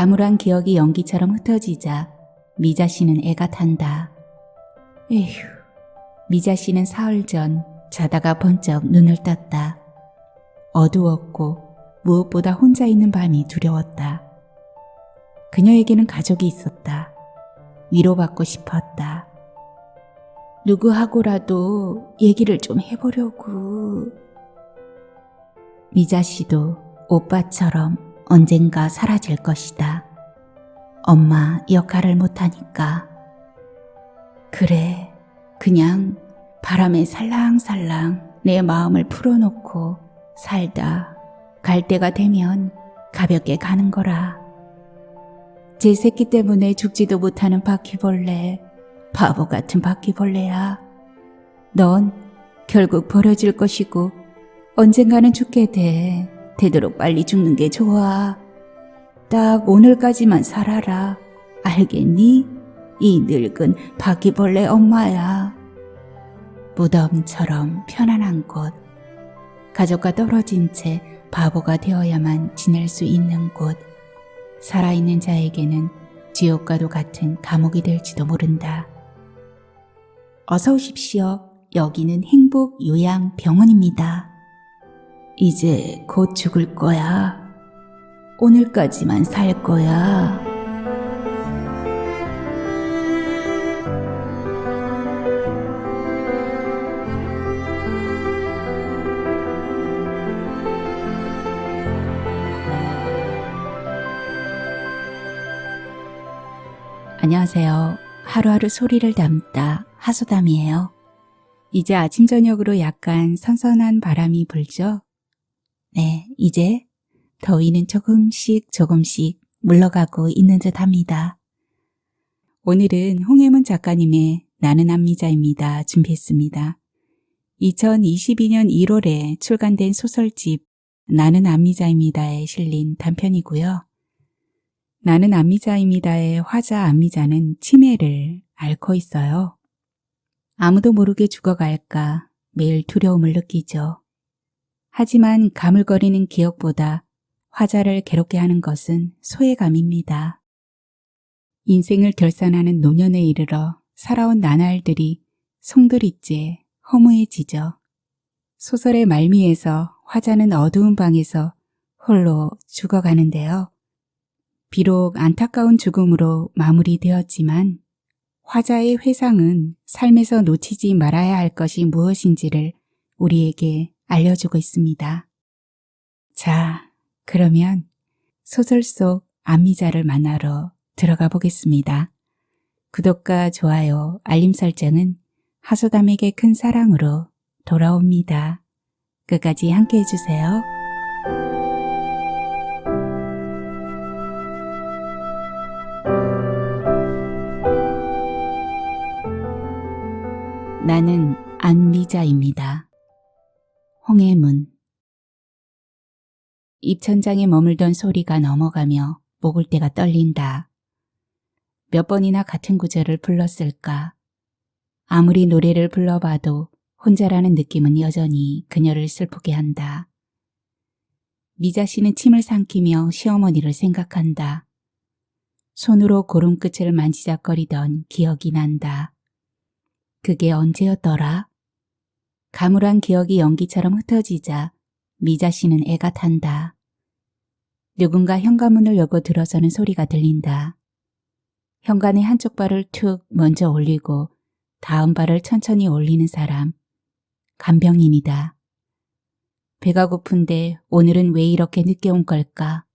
가물한 기억이 연기처럼 흩어지자 미자 씨는 애가 탄다. 에휴, 미자 씨는 사흘 전 자다가 번쩍 눈을 떴다. 어두웠고 무엇보다 혼자 있는 밤이 두려웠다. 그녀에게는 가족이 있었다. 위로받고 싶었다. 누구하고라도 얘기를 좀 해보려고. 미자 씨도 오빠처럼 언젠가 사라질 것이다. 엄마 역할을 못하니까. 그래, 그냥 바람에 살랑살랑 내 마음을 풀어놓고 살다 갈 때가 되면 가볍게 가는 거라. 제 새끼 때문에 죽지도 못하는 바퀴벌레, 바보 같은 바퀴벌레야. 넌 결국 버려질 것이고 언젠가는 죽게 돼. 되도록 빨리 죽는 게 좋아. 딱 오늘까지만 살아라. 알겠니? 이 늙은 바퀴벌레 엄마야. 무덤처럼 편안한 곳, 가족과 떨어진 채 바보가 되어야만 지낼 수 있는 곳, 살아있는 자에게는 지옥과도 같은 감옥이 될지도 모른다. 어서 오십시오. 여기는 행복요양병원입니다. 이제 곧 죽을 거야. 오늘까지만 살 거야. 안녕하세요. 하루하루 소리를 담다 하소담이에요. 이제 아침 저녁으로 약간 선선한 바람이 불죠? 네, 이제 더위는 조금씩 물러가고 있는 듯 합니다. 오늘은 홍혜문 작가님의 나는 안미자입니다. 준비했습니다. 2022년 1월에 출간된 소설집 나는 안미자입니다에 실린 단편이고요. 나는 안미자입니다의 화자 안미자는 치매를 앓고 있어요. 아무도 모르게 죽어갈까 매일 두려움을 느끼죠. 하지만 가물거리는 기억보다 화자를 괴롭게 하는 것은 소외감입니다. 인생을 결산하는 노년에 이르러 살아온 나날들이 송두리째 허무해지죠. 소설의 말미에서 화자는 어두운 방에서 홀로 죽어가는데요. 비록 안타까운 죽음으로 마무리되었지만 화자의 회상은 삶에서 놓치지 말아야 할 것이 무엇인지를 우리에게 알려주고 있습니다. 자, 그러면 소설 속 안미자를 만나러 들어가 보겠습니다. 구독과 좋아요, 알림 설정은 하소담에게 큰 사랑으로 돌아옵니다. 끝까지 함께 해주세요. 나는 안미자입니다. 홍혜문. 입천장에 머물던 소리가 넘어가며 목을대가 떨린다. 몇 번이나 같은 구절을 불렀을까. 아무리 노래를 불러봐도 혼자라는 느낌은 여전히 그녀를 슬프게 한다. 미자 씨는 침을 삼키며 시어머니를 생각한다. 손으로 고름 끝을 만지작거리던 기억이 난다. 그게 언제였더라? 가물한 기억이 연기처럼 흩어지자 미자 씨는 애가 탄다. 누군가 현관문을 열고 들어서는 소리가 들린다. 현관의 한쪽 발을 툭 먼저 올리고 다음 발을 천천히 올리는 사람. 간병인이다. 배가 고픈데 오늘은 왜 이렇게 늦게 온 걸까?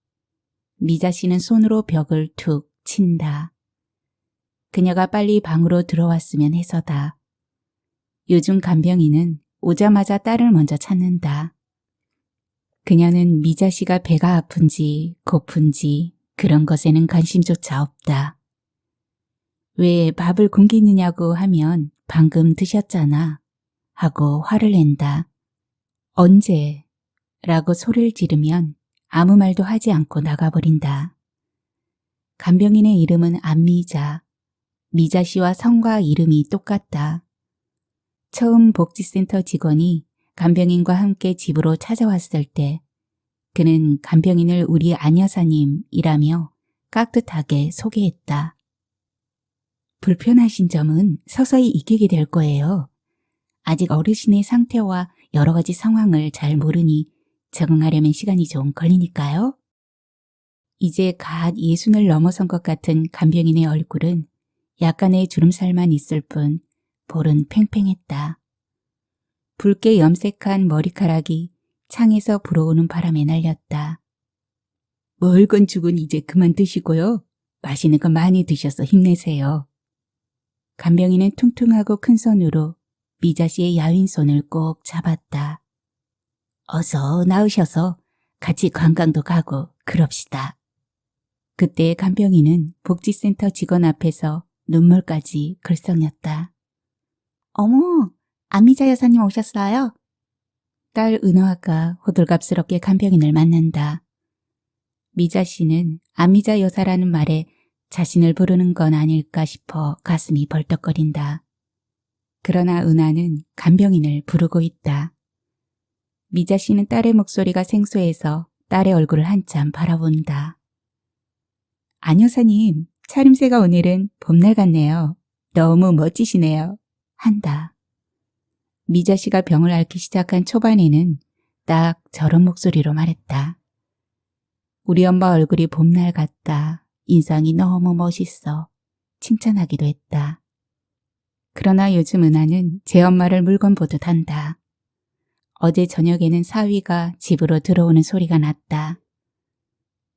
미자 씨는 손으로 벽을 툭 친다. 그녀가 빨리 방으로 들어왔으면 해서다. 요즘 간병인은 오자마자 딸을 먼저 찾는다. 그녀는 미자 씨가 배가 아픈지 고픈지 그런 것에는 관심조차 없다. 왜 밥을 굶기느냐고 하면 방금 드셨잖아 하고 화를 낸다. 언제? 라고 소리를 지르면 아무 말도 하지 않고 나가버린다. 간병인의 이름은 안미자. 미자 씨와 성과 이름이 똑같다. 처음 복지센터 직원이 간병인과 함께 집으로 찾아왔을 때 그는 간병인을 우리 안 여사님이라며 깍듯하게 소개했다. 불편하신 점은 서서히 익히게 될 거예요. 아직 어르신의 상태와 여러 가지 상황을 잘 모르니 적응하려면 시간이 좀 걸리니까요. 이제 갓 60을 넘어선 것 같은 간병인의 얼굴은 약간의 주름살만 있을 뿐 볼은 팽팽했다. 붉게 염색한 머리카락이 창에서 불어오는 바람에 날렸다. 멀건 죽은 이제 그만 드시고요. 맛있는 거 많이 드셔서 힘내세요. 간병인은 퉁퉁하고 큰 손으로 미자 씨의 야윈 손을 꼭 잡았다. 어서 나으셔서 같이 관광도 가고 그럽시다. 그때 간병인은 복지센터 직원 앞에서 눈물까지 글썽였다. 어머, 안미자 여사님 오셨어요? 딸 은화가 호들갑스럽게 간병인을 만난다. 미자 씨는 안미자 여사라는 말에 자신을 부르는 건 아닐까 싶어 가슴이 벌떡거린다. 그러나 은하는 간병인을 부르고 있다. 미자 씨는 딸의 목소리가 생소해서 딸의 얼굴을 한참 바라본다. 안 여사님, 차림새가 오늘은 봄날 같네요. 너무 멋지시네요. 한다. 미자 씨가 병을 앓기 시작한 초반에는 딱 저런 목소리로 말했다. 우리 엄마 얼굴이 봄날 같다. 인상이 너무 멋있어. 칭찬하기도 했다. 그러나 요즘 은하는 제 엄마를 물건 보듯 한다. 어제 저녁에는 사위가 집으로 들어오는 소리가 났다.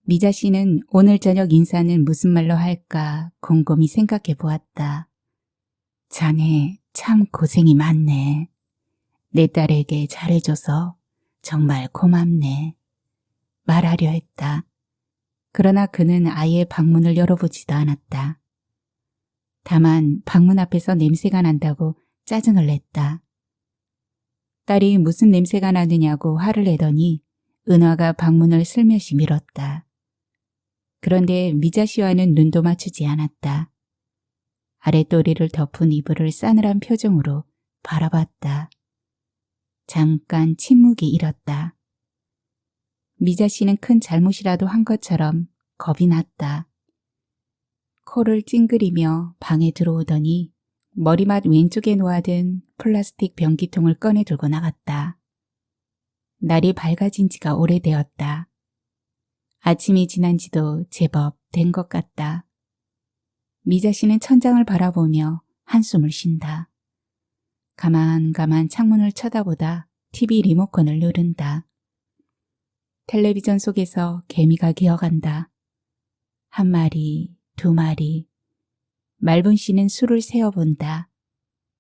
미자 씨는 오늘 저녁 인사는 무슨 말로 할까 곰곰이 생각해 보았다. 자네 참 고생이 많네. 내 딸에게 잘해줘서 정말 고맙네. 말하려 했다. 그러나 그는 아예 방문을 열어보지도 않았다. 다만 방문 앞에서 냄새가 난다고 짜증을 냈다. 딸이 무슨 냄새가 나느냐고 화를 내더니 은화가 방문을 슬며시 밀었다. 그런데 미자 씨와는 눈도 맞추지 않았다. 아랫도리를 덮은 이불을 싸늘한 표정으로 바라봤다. 잠깐 침묵이 일었다. 미자 씨는 큰 잘못이라도 한 것처럼 겁이 났다. 코를 찡그리며 방에 들어오더니 머리맡 왼쪽에 놓아둔 플라스틱 변기통을 꺼내 들고 나갔다. 날이 밝아진 지가 오래되었다. 아침이 지난 지도 제법 된 것 같다. 미자 씨는 천장을 바라보며 한숨을 쉰다. 가만가만 창문을 쳐다보다 TV 리모컨을 누른다. 텔레비전 속에서 개미가 기어간다. 한 마리, 두 마리. 말분 씨는 수를 세어본다.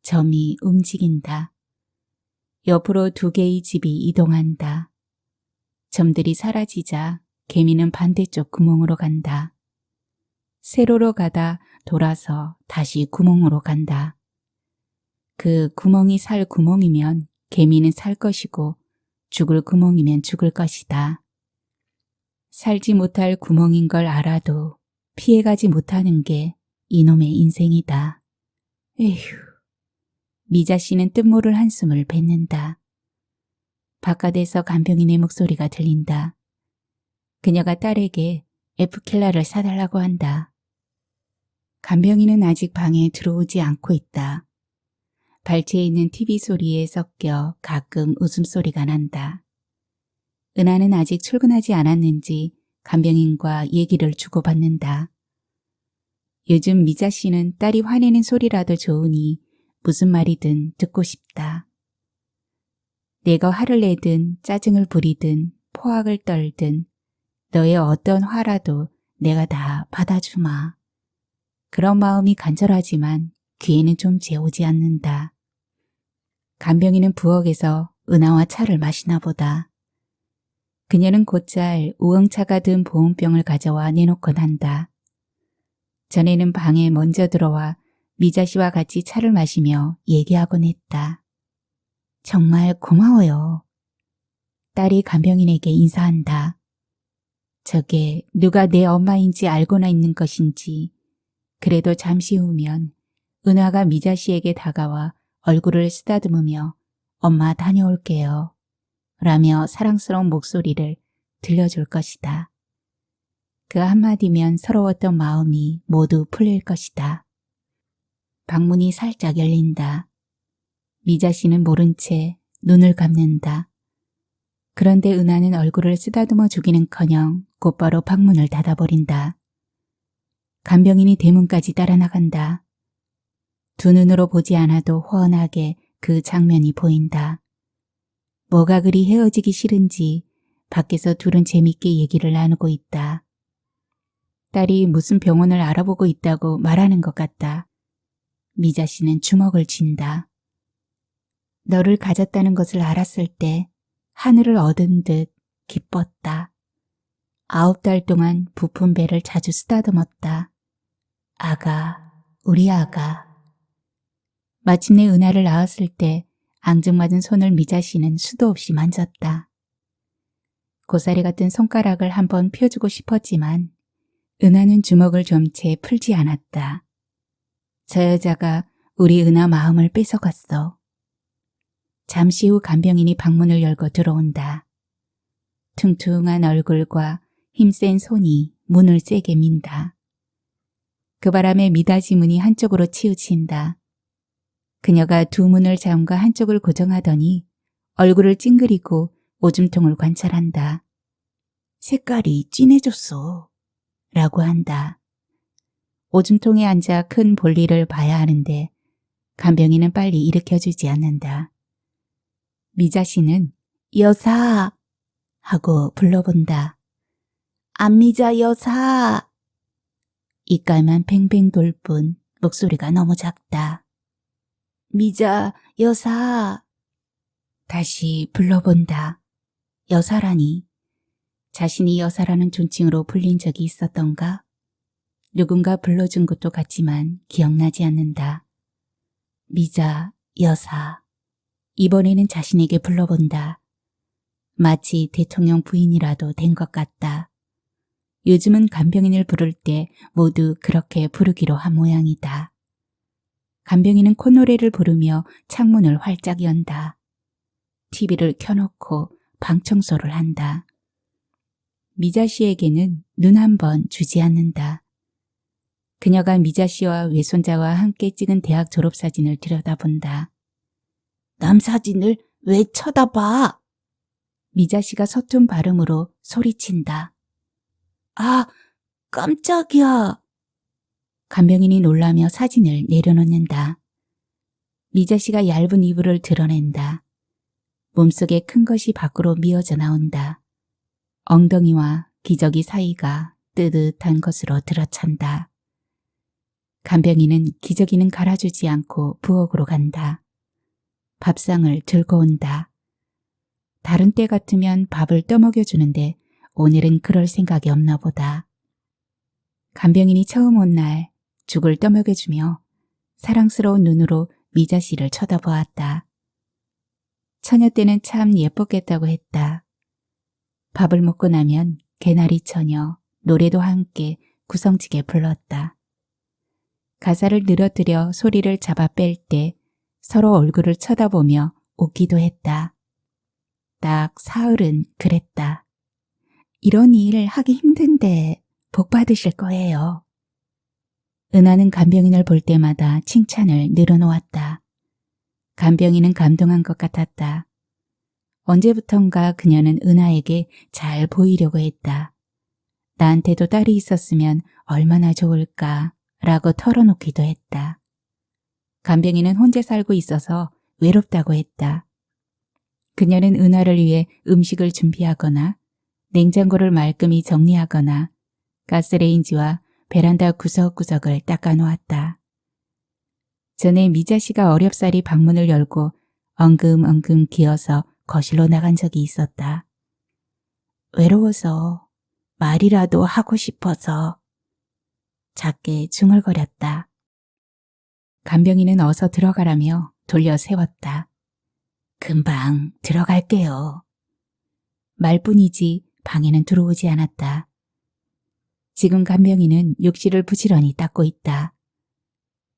점이 움직인다. 옆으로 두 개의 집이 이동한다. 점들이 사라지자 개미는 반대쪽 구멍으로 간다. 세로로 가다 돌아서 다시 구멍으로 간다. 그 구멍이 살 구멍이면 개미는 살 것이고 죽을 구멍이면 죽을 것이다. 살지 못할 구멍인 걸 알아도 피해가지 못하는 게 이놈의 인생이다. 에휴. 미자 씨는 뜻모를 한숨을 뱉는다. 바깥에서 간병인의 목소리가 들린다. 그녀가 딸에게 에프킬라를 사달라고 한다. 간병인은 아직 방에 들어오지 않고 있다. 발치에 있는 TV 소리에 섞여 가끔 웃음소리가 난다. 은하는 아직 출근하지 않았는지 간병인과 얘기를 주고받는다. 요즘 미자 씨는 딸이 화내는 소리라도 좋으니 무슨 말이든 듣고 싶다. 내가 화를 내든 짜증을 부리든 포악을 떨든 너의 어떤 화라도 내가 다 받아주마. 그런 마음이 간절하지만 귀에는 좀 재오지 않는다. 간병인은 부엌에서 은하와 차를 마시나 보다. 그녀는 곧잘 우엉차가 든 보온병을 가져와 내놓곤 한다. 전에는 방에 먼저 들어와 미자 씨와 같이 차를 마시며 얘기하곤 했다. 정말 고마워요. 딸이 간병인에게 인사한다. 저게 누가 내 엄마인지 알고나 있는 것인지 그래도 잠시 후면 은하가 미자 씨에게 다가와 얼굴을 쓰다듬으며 엄마 다녀올게요. 라며 사랑스러운 목소리를 들려줄 것이다. 그 한마디면 서러웠던 마음이 모두 풀릴 것이다. 방문이 살짝 열린다. 미자 씨는 모른 채 눈을 감는다. 그런데 은하는 얼굴을 쓰다듬어 주기는커녕 곧바로 방문을 닫아버린다. 간병인이 대문까지 따라 나간다. 두 눈으로 보지 않아도 훤하게 그 장면이 보인다. 뭐가 그리 헤어지기 싫은지 밖에서 둘은 재밌게 얘기를 나누고 있다. 딸이 무슨 병원을 알아보고 있다고 말하는 것 같다. 미자 씨는 주먹을 쥔다. 너를 가졌다는 것을 알았을 때 하늘을 얻은 듯 기뻤다. 9달 동안 부푼 배를 자주 쓰다듬었다. 아가, 우리 아가. 마침내 은하를 낳았을 때 앙증맞은 손을 미자 씨는 수도 없이 만졌다. 고사리 같은 손가락을 한번 펴주고 싶었지만 은하는 주먹을 좀 채 풀지 않았다. 저 여자가 우리 은하 마음을 뺏어갔어. 잠시 후 간병인이 방문을 열고 들어온다. 퉁퉁한 얼굴과 힘센 손이 문을 세게 민다. 그 바람에 미닫이 문이 한쪽으로 치우친다. 그녀가 두 문을 잠가 한쪽을 고정하더니 얼굴을 찡그리고 오줌통을 관찰한다. 색깔이 진해졌어. 라고 한다. 오줌통에 앉아 큰 볼일을 봐야 하는데 간병인은 빨리 일으켜주지 않는다. 미자 씨는 여사 하고 불러본다. 안미자 여사. 입가에만 팽팽 돌 뿐 목소리가 너무 작다. 미자 여사. 다시 불러본다. 여사라니. 자신이 여사라는 존칭으로 불린 적이 있었던가? 누군가 불러준 것도 같지만 기억나지 않는다. 미자 여사. 이번에는 자신에게 불러본다. 마치 대통령 부인이라도 된 것 같다. 요즘은 간병인을 부를 때 모두 그렇게 부르기로 한 모양이다. 간병인은 콧노래를 부르며 창문을 활짝 연다. TV를 켜놓고 방 청소를 한다. 미자 씨에게는 눈 한 번 주지 않는다. 그녀가 미자 씨와 외손자와 함께 찍은 대학 졸업사진을 들여다본다. 남 사진을 왜 쳐다봐? 미자 씨가 서툰 발음으로 소리친다. 아, 깜짝이야. 간병인이 놀라며 사진을 내려놓는다. 미자 씨가 얇은 이불을 드러낸다. 몸속에 큰 것이 밖으로 미어져 나온다. 엉덩이와 기저귀 사이가 뜨뜻한 것으로 들어찬다. 간병인은 기저귀는 갈아주지 않고 부엌으로 간다. 밥상을 들고 온다. 다른 때 같으면 밥을 떠먹여주는데 오늘은 그럴 생각이 없나 보다. 간병인이 처음 온 날 죽을 떠먹여주며 사랑스러운 눈으로 미자 씨를 쳐다보았다. 처녀 때는 참 예뻤겠다고 했다. 밥을 먹고 나면 개나리 처녀, 노래도 함께 구성지게 불렀다. 가사를 늘어뜨려 소리를 잡아 뺄 때 서로 얼굴을 쳐다보며 웃기도 했다. 딱 사흘은 그랬다. 이런 일 하기 힘든데 복 받으실 거예요. 은하는 간병인을 볼 때마다 칭찬을 늘어놓았다. 간병인은 감동한 것 같았다. 언제부턴가 그녀는 은하에게 잘 보이려고 했다. 나한테도 딸이 있었으면 얼마나 좋을까 라고 털어놓기도 했다. 간병인은 혼자 살고 있어서 외롭다고 했다. 그녀는 은하를 위해 음식을 준비하거나 냉장고를 말끔히 정리하거나 가스레인지와 베란다 구석구석을 닦아놓았다. 전에 미자 씨가 어렵사리 방문을 열고 엉금엉금 기어서 거실로 나간 적이 있었다. 외로워서 말이라도 하고 싶어서 작게 중얼거렸다. 간병인은 어서 들어가라며 돌려 세웠다. 금방 들어갈게요. 말뿐이지 방에는 들어오지 않았다. 지금 간병인은 욕실을 부지런히 닦고 있다.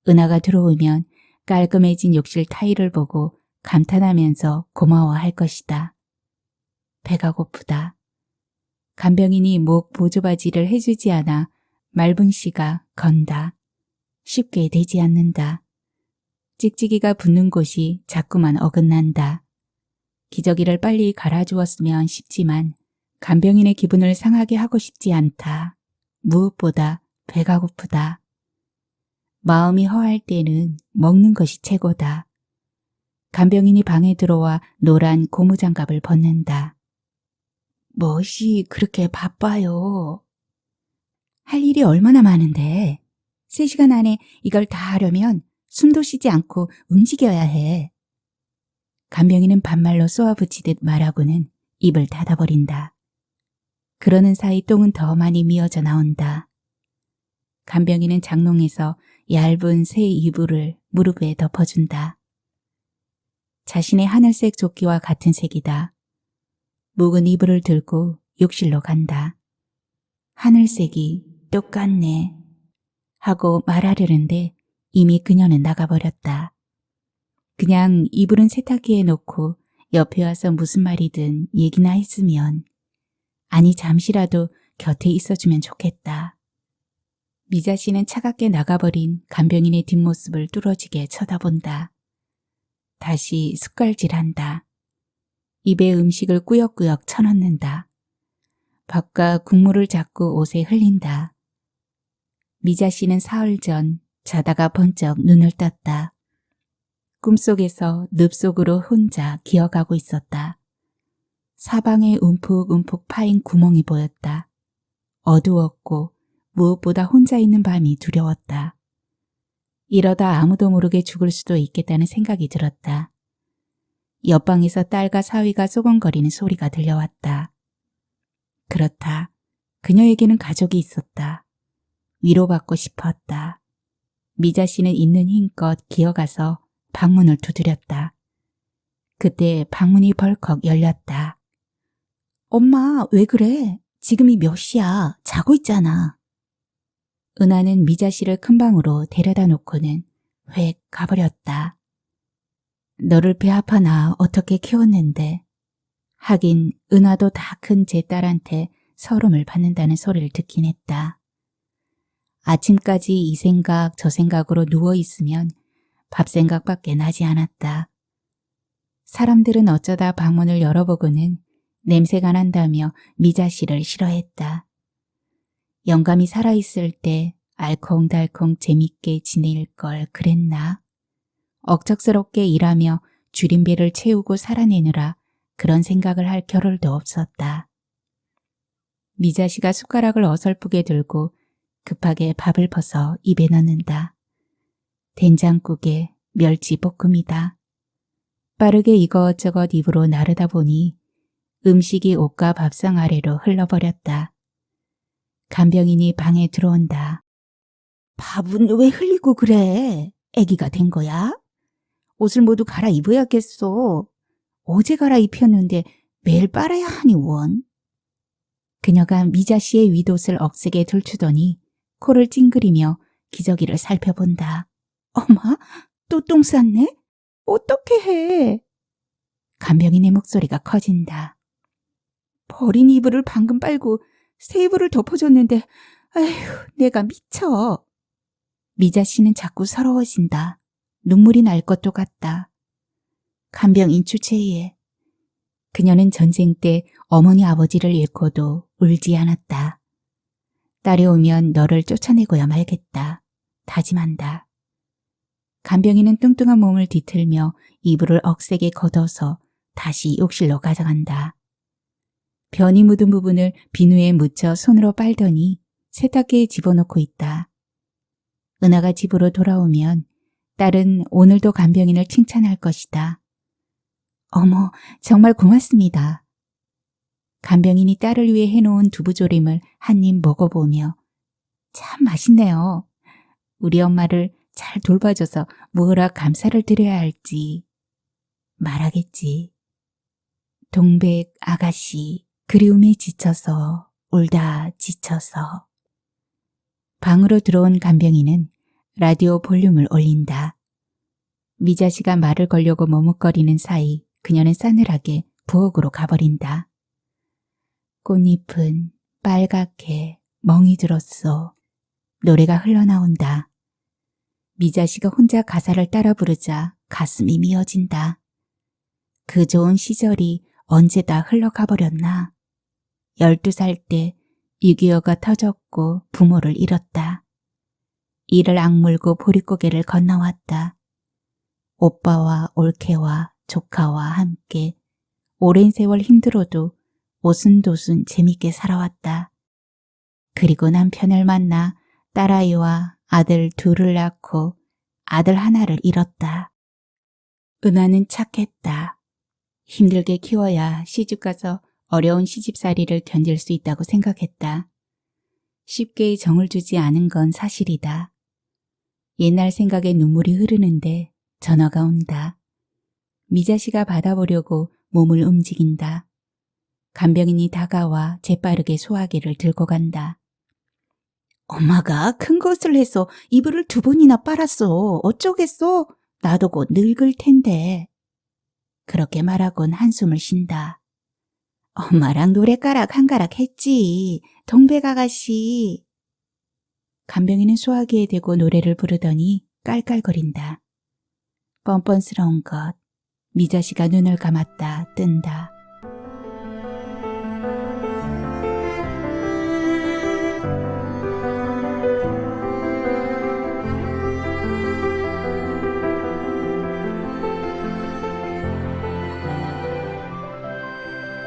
은하가 들어오면 깔끔해진 욕실 타일을 보고 감탄하면서 고마워할 것이다. 배가 고프다. 간병인이 목 보조바지를 해주지 않아 말분 씨가 건다. 쉽게 되지 않는다. 찍찍이가 붙는 곳이 자꾸만 어긋난다. 기저귀를 빨리 갈아주었으면 싶지만 간병인의 기분을 상하게 하고 싶지 않다. 무엇보다 배가 고프다. 마음이 허할 때는 먹는 것이 최고다. 간병인이 방에 들어와 노란 고무장갑을 벗는다. 무엇이 그렇게 바빠요? 할 일이 얼마나 많은데 3시간 안에 이걸 다 하려면 숨도 쉬지 않고 움직여야 해. 간병인은 반말로 쏘아붙이듯 말하고는 입을 닫아버린다. 그러는 사이 똥은 더 많이 미어져 나온다. 간병인은 장롱에서 얇은 새 이불을 무릎에 덮어준다. 자신의 하늘색 조끼와 같은 색이다. 묵은 이불을 들고 욕실로 간다. 하늘색이 똑같네 하고 말하려는데 이미 그녀는 나가버렸다. 그냥 이불은 세탁기에 놓고 옆에 와서 무슨 말이든 얘기나 했으면, 아니 잠시라도 곁에 있어주면 좋겠다. 미자 씨는 차갑게 나가버린 간병인의 뒷모습을 뚫어지게 쳐다본다. 다시 숟갈질한다. 입에 음식을 꾸역꾸역 쳐넣는다. 밥과 국물을 자꾸 옷에 흘린다. 미자 씨는 사흘 전 자다가 번쩍 눈을 떴다. 꿈속에서 늪속으로 혼자 기어가고 있었다. 사방에 움푹움푹 파인 구멍이 보였다. 어두웠고 무엇보다 혼자 있는 밤이 두려웠다. 이러다 아무도 모르게 죽을 수도 있겠다는 생각이 들었다. 옆방에서 딸과 사위가 소곤거리는 소리가 들려왔다. 그렇다. 그녀에게는 가족이 있었다. 위로받고 싶었다. 미자 씨는 있는 힘껏 기어가서 방문을 두드렸다. 그때 방문이 벌컥 열렸다. 엄마, 왜 그래? 지금이 몇 시야? 자고 있잖아. 은하는 미자 씨를 큰 방으로 데려다 놓고는 획 가버렸다. 너를 배 아파나 어떻게 키웠는데. 하긴 은하도 다 큰 제 딸한테 서름을 받는다는 소리를 듣긴 했다. 아침까지 이 생각 저 생각으로 누워있으면 밥 생각밖에 나지 않았다. 사람들은 어쩌다 방문을 열어보고는 냄새가 난다며 미자 씨를 싫어했다. 영감이 살아있을 때 알콩달콩 재밌게 지낼 걸 그랬나? 억척스럽게 일하며 줄임배를 채우고 살아내느라 그런 생각을 할 겨를도 없었다. 미자 씨가 숟가락을 어설프게 들고 급하게 밥을 퍼서 입에 넣는다. 된장국에 멸치볶음이다. 빠르게 이것저것 입으로 나르다 보니 음식이 옷과 밥상 아래로 흘러버렸다. 간병인이 방에 들어온다. 밥은 왜 흘리고 그래? 애기가 된 거야? 옷을 모두 갈아입어야겠어. 어제 갈아입혔는데 매일 빨아야 하니 원. 그녀가 미자 씨의 윗옷을 억세게 들추더니 코를 찡그리며 기저귀를 살펴본다. 어마, 또 똥 쌌네? 어떻게 해? 간병인의 목소리가 커진다. 버린 이불을 방금 빨고 새 이불을 덮어줬는데 아휴, 내가 미쳐. 미자 씨는 자꾸 서러워진다. 눈물이 날 것도 같다. 간병인 주체에. 그녀는 전쟁 때 어머니 아버지를 잃고도 울지 않았다. 딸이 오면 너를 쫓아내고야 말겠다. 다짐한다. 간병인은 뚱뚱한 몸을 뒤틀며 이불을 억세게 걷어서 다시 욕실로 가져간다. 변이 묻은 부분을 비누에 묻혀 손으로 빨더니 세탁기에 집어넣고 있다. 은하가 집으로 돌아오면 딸은 오늘도 간병인을 칭찬할 것이다. 어머, 정말 고맙습니다. 간병인이 딸을 위해 해놓은 두부조림을 한 입 먹어보며 참 맛있네요. 우리 엄마를 잘 돌봐줘서 뭐라 감사를 드려야 할지 말하겠지. 동백 아가씨, 그리움에 지쳐서 울다 지쳐서. 방으로 들어온 간병인은 라디오 볼륨을 올린다. 미자 씨가 말을 걸려고 머뭇거리는 사이 그녀는 싸늘하게 부엌으로 가버린다. 꽃잎은 빨갛게 멍이 들었소. 노래가 흘러나온다. 미자씨가 혼자 가사를 따라 부르자 가슴이 미어진다. 그 좋은 시절이 언제 다 흘러가 버렸나. 12살 때 6.25가 터졌고 부모를 잃었다. 이를 악물고 보릿고개를 건너왔다. 오빠와 올케와 조카와 함께 오랜 세월 힘들어도 오순도순 재밌게 살아왔다. 그리고 남편을 만나 딸아이와 아들 둘을 낳고 아들 하나를 잃었다. 은하는 착했다. 힘들게 키워야 시집가서 어려운 시집살이를 견딜 수 있다고 생각했다. 쉽게 정을 주지 않은 건 사실이다. 옛날 생각에 눈물이 흐르는데 전화가 온다. 미자씨가 받아보려고 몸을 움직인다. 간병인이 다가와 재빠르게 소화기를 들고 간다. 엄마가 큰 것을 해서 이불을 2번이나 빨았어. 어쩌겠어? 나도 곧 늙을 텐데. 그렇게 말하곤 한숨을 쉰다. 엄마랑 노랫가락 한 가락 했지. 동백아가씨. 간병인은 소화기에 대고 노래를 부르더니 깔깔거린다. 뻔뻔스러운 것. 미자씨가 눈을 감았다 뜬다.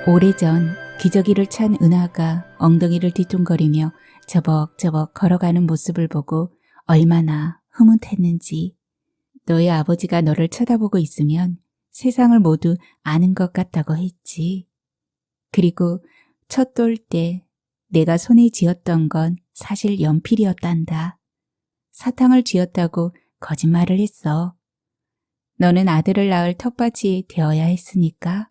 오래전 기저귀를 찬 은하가 엉덩이를 뒤뚱거리며 저벅저벅 걸어가는 모습을 보고 얼마나 흐뭇했는지. 너의 아버지가 너를 쳐다보고 있으면 세상을 모두 아는 것 같다고 했지. 그리고 첫 돌 때 내가 손에 쥐었던 건 사실 연필이었단다. 사탕을 쥐었다고 거짓말을 했어. 너는 아들을 낳을 텃밭이 되어야 했으니까.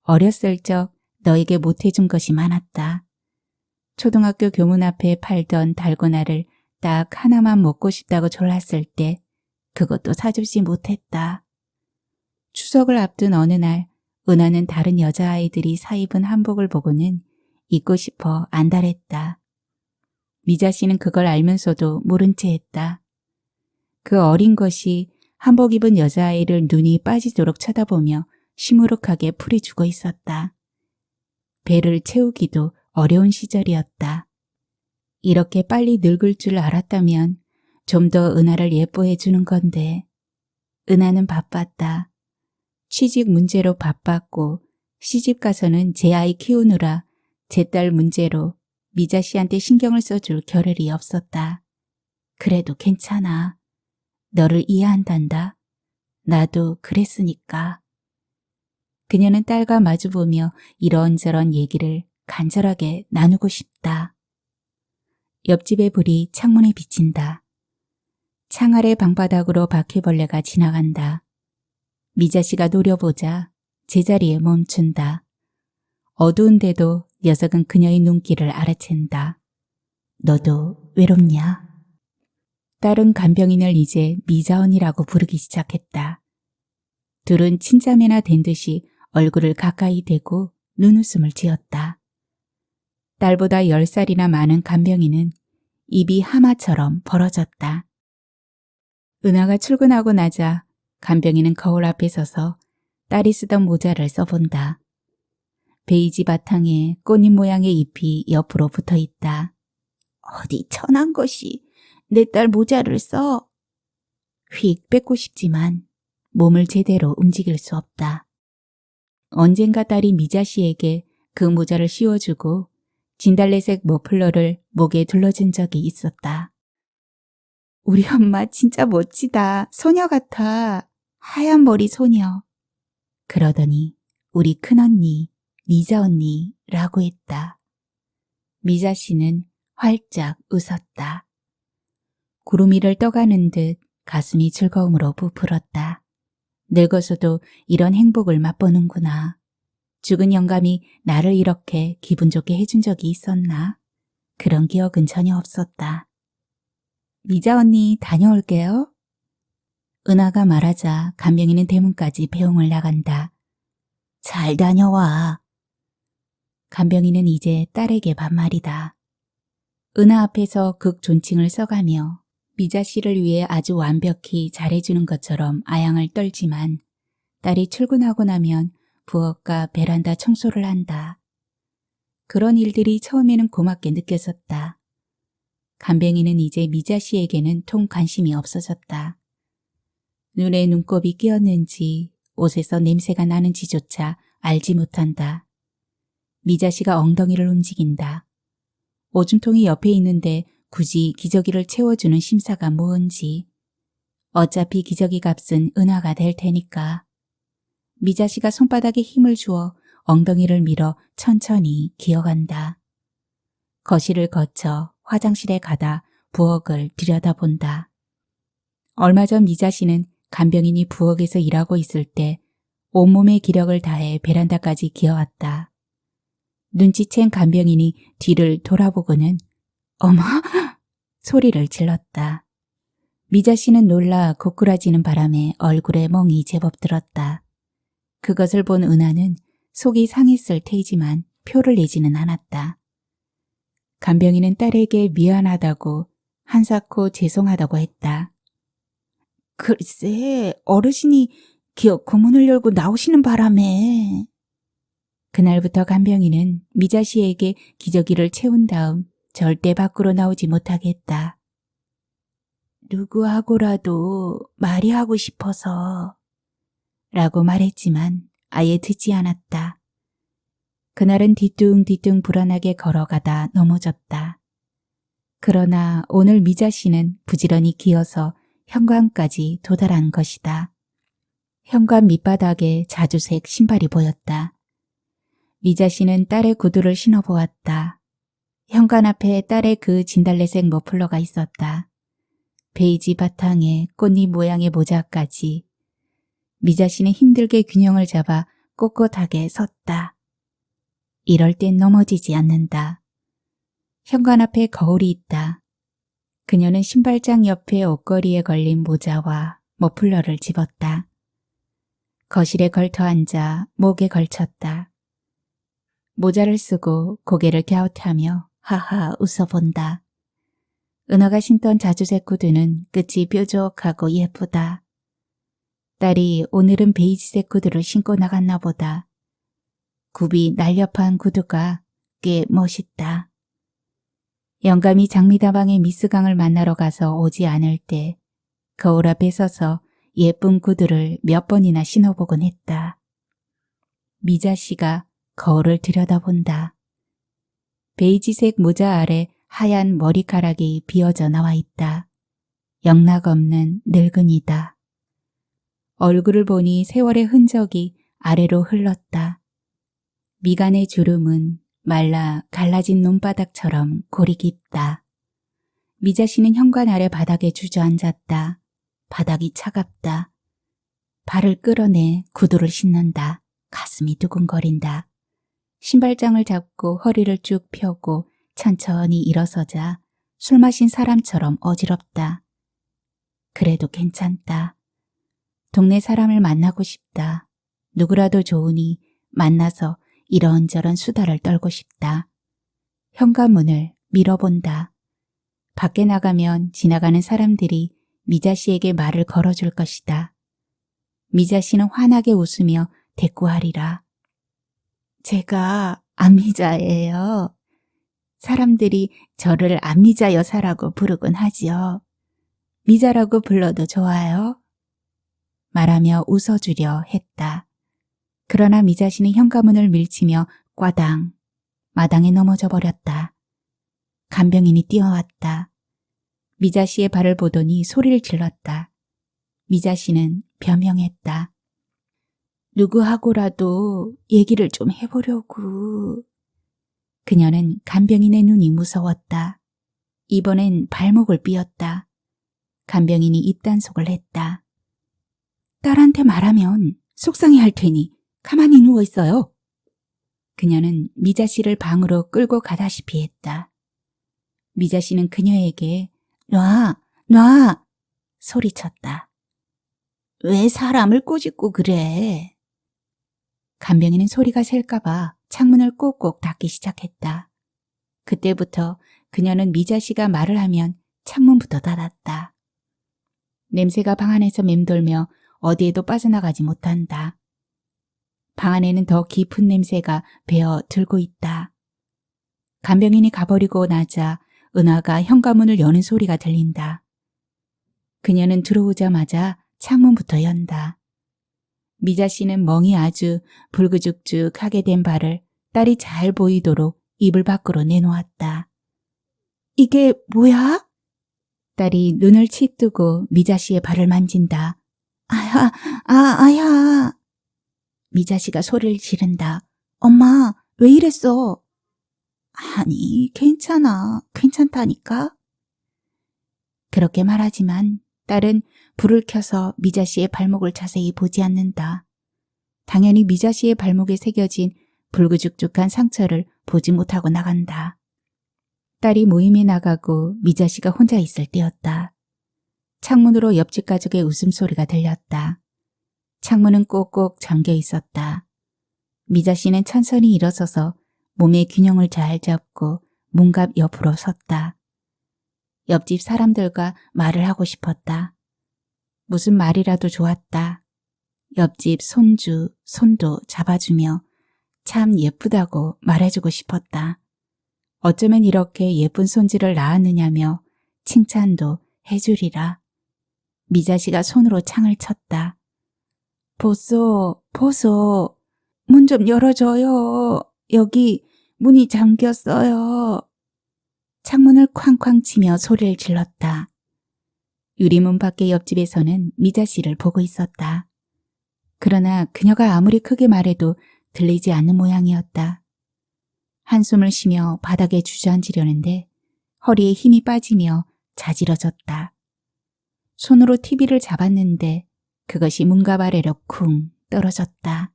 어렸을 적 너에게 못해준 것이 많았다. 초등학교 교문 앞에 팔던 달고나를 딱 하나만 먹고 싶다고 졸랐을 때 그것도 사주지 못했다. 추석을 앞둔 어느 날 은하는 다른 여자아이들이 사입은 한복을 보고는 입고 싶어 안달했다. 미자씨는 그걸 알면서도 모른 채 했다. 그 어린 것이 한복 입은 여자아이를 눈이 빠지도록 쳐다보며 시무룩하게 풀이 주고 있었다. 배를 채우기도 어려운 시절이었다. 이렇게 빨리 늙을 줄 알았다면 좀 더 은하를 예뻐해 주는 건데. 은하는 바빴다. 취직 문제로 바빴고 시집 가서는 제 아이 키우느라 제 딸 문제로 미자씨한테 신경을 써줄 겨를이 없었다. 그래도 괜찮아. 너를 이해한단다. 나도 그랬으니까. 그녀는 딸과 마주보며 이런저런 얘기를 간절하게 나누고 싶다. 옆집의 불이 창문에 비친다. 창 아래 방바닥으로 바퀴벌레가 지나간다. 미자씨가 노려보자 제자리에 멈춘다. 어두운데도 녀석은 그녀의 눈길을 알아챈다. 너도 외롭냐? 딸은 간병인을 이제 미자언이라고 부르기 시작했다. 둘은 친자매나 된 듯이 얼굴을 가까이 대고 눈웃음을 지었다. 딸보다 10살이나 많은 간병인은 입이 하마처럼 벌어졌다. 은하가 출근하고 나자 간병인은 거울 앞에 서서 딸이 쓰던 모자를 써본다. 베이지 바탕에 꽃잎 모양의 잎이 옆으로 붙어 있다. 어디 천한 것이 내 딸 모자를 써. 휙 뺏고 싶지만 몸을 제대로 움직일 수 없다. 언젠가 딸이 미자씨에게 그 모자를 씌워주고 진달래색 머플러를 목에 둘러준 적이 있었다. 우리 엄마 진짜 멋지다. 소녀 같아. 하얀 머리 소녀. 그러더니 우리 큰언니, 미자 언니라고 했다. 미자씨는 활짝 웃었다. 구름 위를 떠가는 듯 가슴이 즐거움으로 부풀었다. 늙어서도 이런 행복을 맛보는구나. 죽은 영감이 나를 이렇게 기분 좋게 해준 적이 있었나? 그런 기억은 전혀 없었다. 미자 언니 다녀올게요. 은하가 말하자 간병인은 대문까지 배웅을 나간다. 잘 다녀와. 간병인은 이제 딸에게 반말이다. 은하 앞에서 극존칭을 써가며 미자 씨를 위해 아주 완벽히 잘해주는 것처럼 아양을 떨지만 딸이 출근하고 나면 부엌과 베란다 청소를 한다. 그런 일들이 처음에는 고맙게 느껴졌다. 간병인은 이제 미자 씨에게는 통 관심이 없어졌다. 눈에 눈곱이 끼었는지 옷에서 냄새가 나는지조차 알지 못한다. 미자 씨가 엉덩이를 움직인다. 오줌통이 옆에 있는데 굳이 기저귀를 채워주는 심사가 뭔지. 어차피 기저귀 값은 은하가 될 테니까. 미자 씨가 손바닥에 힘을 주어 엉덩이를 밀어 천천히 기어간다. 거실을 거쳐 화장실에 가다 부엌을 들여다본다. 얼마 전 미자 씨는 간병인이 부엌에서 일하고 있을 때 온몸의 기력을 다해 베란다까지 기어왔다. 눈치챈 간병인이 뒤를 돌아보고는 어머! 소리를 질렀다. 미자 씨는 놀라 고꾸라지는 바람에 얼굴에 멍이 제법 들었다. 그것을 본 은하는 속이 상했을 테이지만 표를 내지는 않았다. 간병인은 딸에게 미안하다고 한사코 죄송하다고 했다. 글쎄, 어르신이 기어 고문을 열고 나오시는 바람에. 그날부터 간병인은 미자 씨에게 기저귀를 채운 다음 절대 밖으로 나오지 못하게 했다. 누구하고라도 말이 하고 싶어서 라고 말했지만 아예 듣지 않았다. 그날은 뒤뚱뒤뚱 불안하게 걸어가다 넘어졌다. 그러나 오늘 미자 씨는 부지런히 기어서 현관까지 도달한 것이다. 현관 밑바닥에 자주색 신발이 보였다. 미자 씨는 딸의 구두를 신어보았다. 현관 앞에 딸의 그 진달래색 머플러가 있었다. 베이지 바탕에 꽃잎 모양의 모자까지. 미자 씨는 힘들게 균형을 잡아 꼿꼿하게 섰다. 이럴 땐 넘어지지 않는다. 현관 앞에 거울이 있다. 그녀는 신발장 옆에 옷걸이에 걸린 모자와 머플러를 집었다. 거실에 걸터 앉아 목에 걸쳤다. 모자를 쓰고 고개를 갸웃하며 하하 웃어본다. 은하가 신던 자주색 구두는 끝이 뾰족하고 예쁘다. 딸이 오늘은 베이지색 구두를 신고 나갔나 보다. 굽이 날렵한 구두가 꽤 멋있다. 영감이 장미다방의 미스강을 만나러 가서 오지 않을 때 거울 앞에 서서 예쁜 구두를 몇 번이나 신어보곤 했다. 미자 씨가 거울을 들여다본다. 베이지색 모자 아래 하얀 머리카락이 비어져 나와 있다. 영락없는 늙은이다. 얼굴을 보니 세월의 흔적이 아래로 흘렀다. 미간의 주름은 말라 갈라진 눈바닥처럼 골이 깊다. 미자 씨는 현관 아래 바닥에 주저앉았다. 바닥이 차갑다. 발을 끌어내 구두를 신는다. 가슴이 두근거린다. 신발장을 잡고 허리를 쭉 펴고 천천히 일어서자 술 마신 사람처럼 어지럽다. 그래도 괜찮다. 동네 사람을 만나고 싶다. 누구라도 좋으니 만나서 이런저런 수다를 떨고 싶다. 현관문을 밀어본다. 밖에 나가면 지나가는 사람들이 미자 씨에게 말을 걸어줄 것이다. 미자 씨는 환하게 웃으며 대꾸하리라. 제가 안미자예요. 사람들이 저를 안미자 여사라고 부르곤 하지요. 미자라고 불러도 좋아요. 말하며 웃어주려 했다. 그러나 미자 씨는 현관문을 밀치며 꽈당 마당에 넘어져 버렸다. 간병인이 뛰어왔다. 미자 씨의 발을 보더니 소리를 질렀다. 미자 씨는 변명했다. 누구하고라도 얘기를 좀 해보려고. 그녀는 간병인의 눈이 무서웠다. 이번엔 발목을 삐었다. 간병인이 입단속을 했다. 딸한테 말하면 속상해할 테니 가만히 누워있어요. 그녀는 미자 씨를 방으로 끌고 가다시피 했다. 미자 씨는 그녀에게 놔 소리쳤다. 왜 사람을 꼬집고 그래? 간병인은 소리가 셀까봐 창문을 꼭꼭 닫기 시작했다. 그때부터 그녀는 미자 씨가 말을 하면 창문부터 닫았다. 냄새가 방 안에서 맴돌며 어디에도 빠져나가지 못한다. 방 안에는 더 깊은 냄새가 배어 들고 있다. 간병인이 가버리고 나자 은하가 현관문을 여는 소리가 들린다. 그녀는 들어오자마자 창문부터 연다. 미자 씨는 멍이 아주 불그죽죽하게 된 발을 딸이 잘 보이도록 이불 밖으로 내놓았다. 이게 뭐야? 딸이 눈을 치뜨고 미자 씨의 발을 만진다. 아야, 아야. 미자 씨가 소리를 지른다. 엄마, 왜 이랬어? 아니, 괜찮다니까? 그렇게 말하지만 딸은 불을 켜서 미자 씨의 발목을 자세히 보지 않는다. 당연히 미자 씨의 발목에 새겨진 불그죽죽한 상처를 보지 못하고 나간다. 딸이 모임에 나가고 미자 씨가 혼자 있을 때였다. 창문으로 옆집 가족의 웃음소리가 들렸다. 창문은 꼭꼭 잠겨 있었다. 미자 씨는 천천히 일어서서 몸의 균형을 잘 잡고 문갑 옆으로 섰다. 옆집 사람들과 말을 하고 싶었다. 무슨 말이라도 좋았다. 옆집 손도 잡아주며 참 예쁘다고 말해주고 싶었다. 어쩌면 이렇게 예쁜 손질을 낳았느냐며 칭찬도 해주리라. 미자 씨가 손으로 창을 쳤다. 보소, 문 좀 열어줘요. 여기 문이 잠겼어요. 창문을 쾅쾅 치며 소리를 질렀다. 유리문 밖의 옆집에서는 미자 씨를 보고 있었다. 그러나 그녀가 아무리 크게 말해도 들리지 않는 모양이었다. 한숨을 쉬며 바닥에 주저앉으려는데 허리에 힘이 빠지며 자지러졌다. 손으로 TV를 잡았는데 그것이 문갑 아래로 쿵 떨어졌다.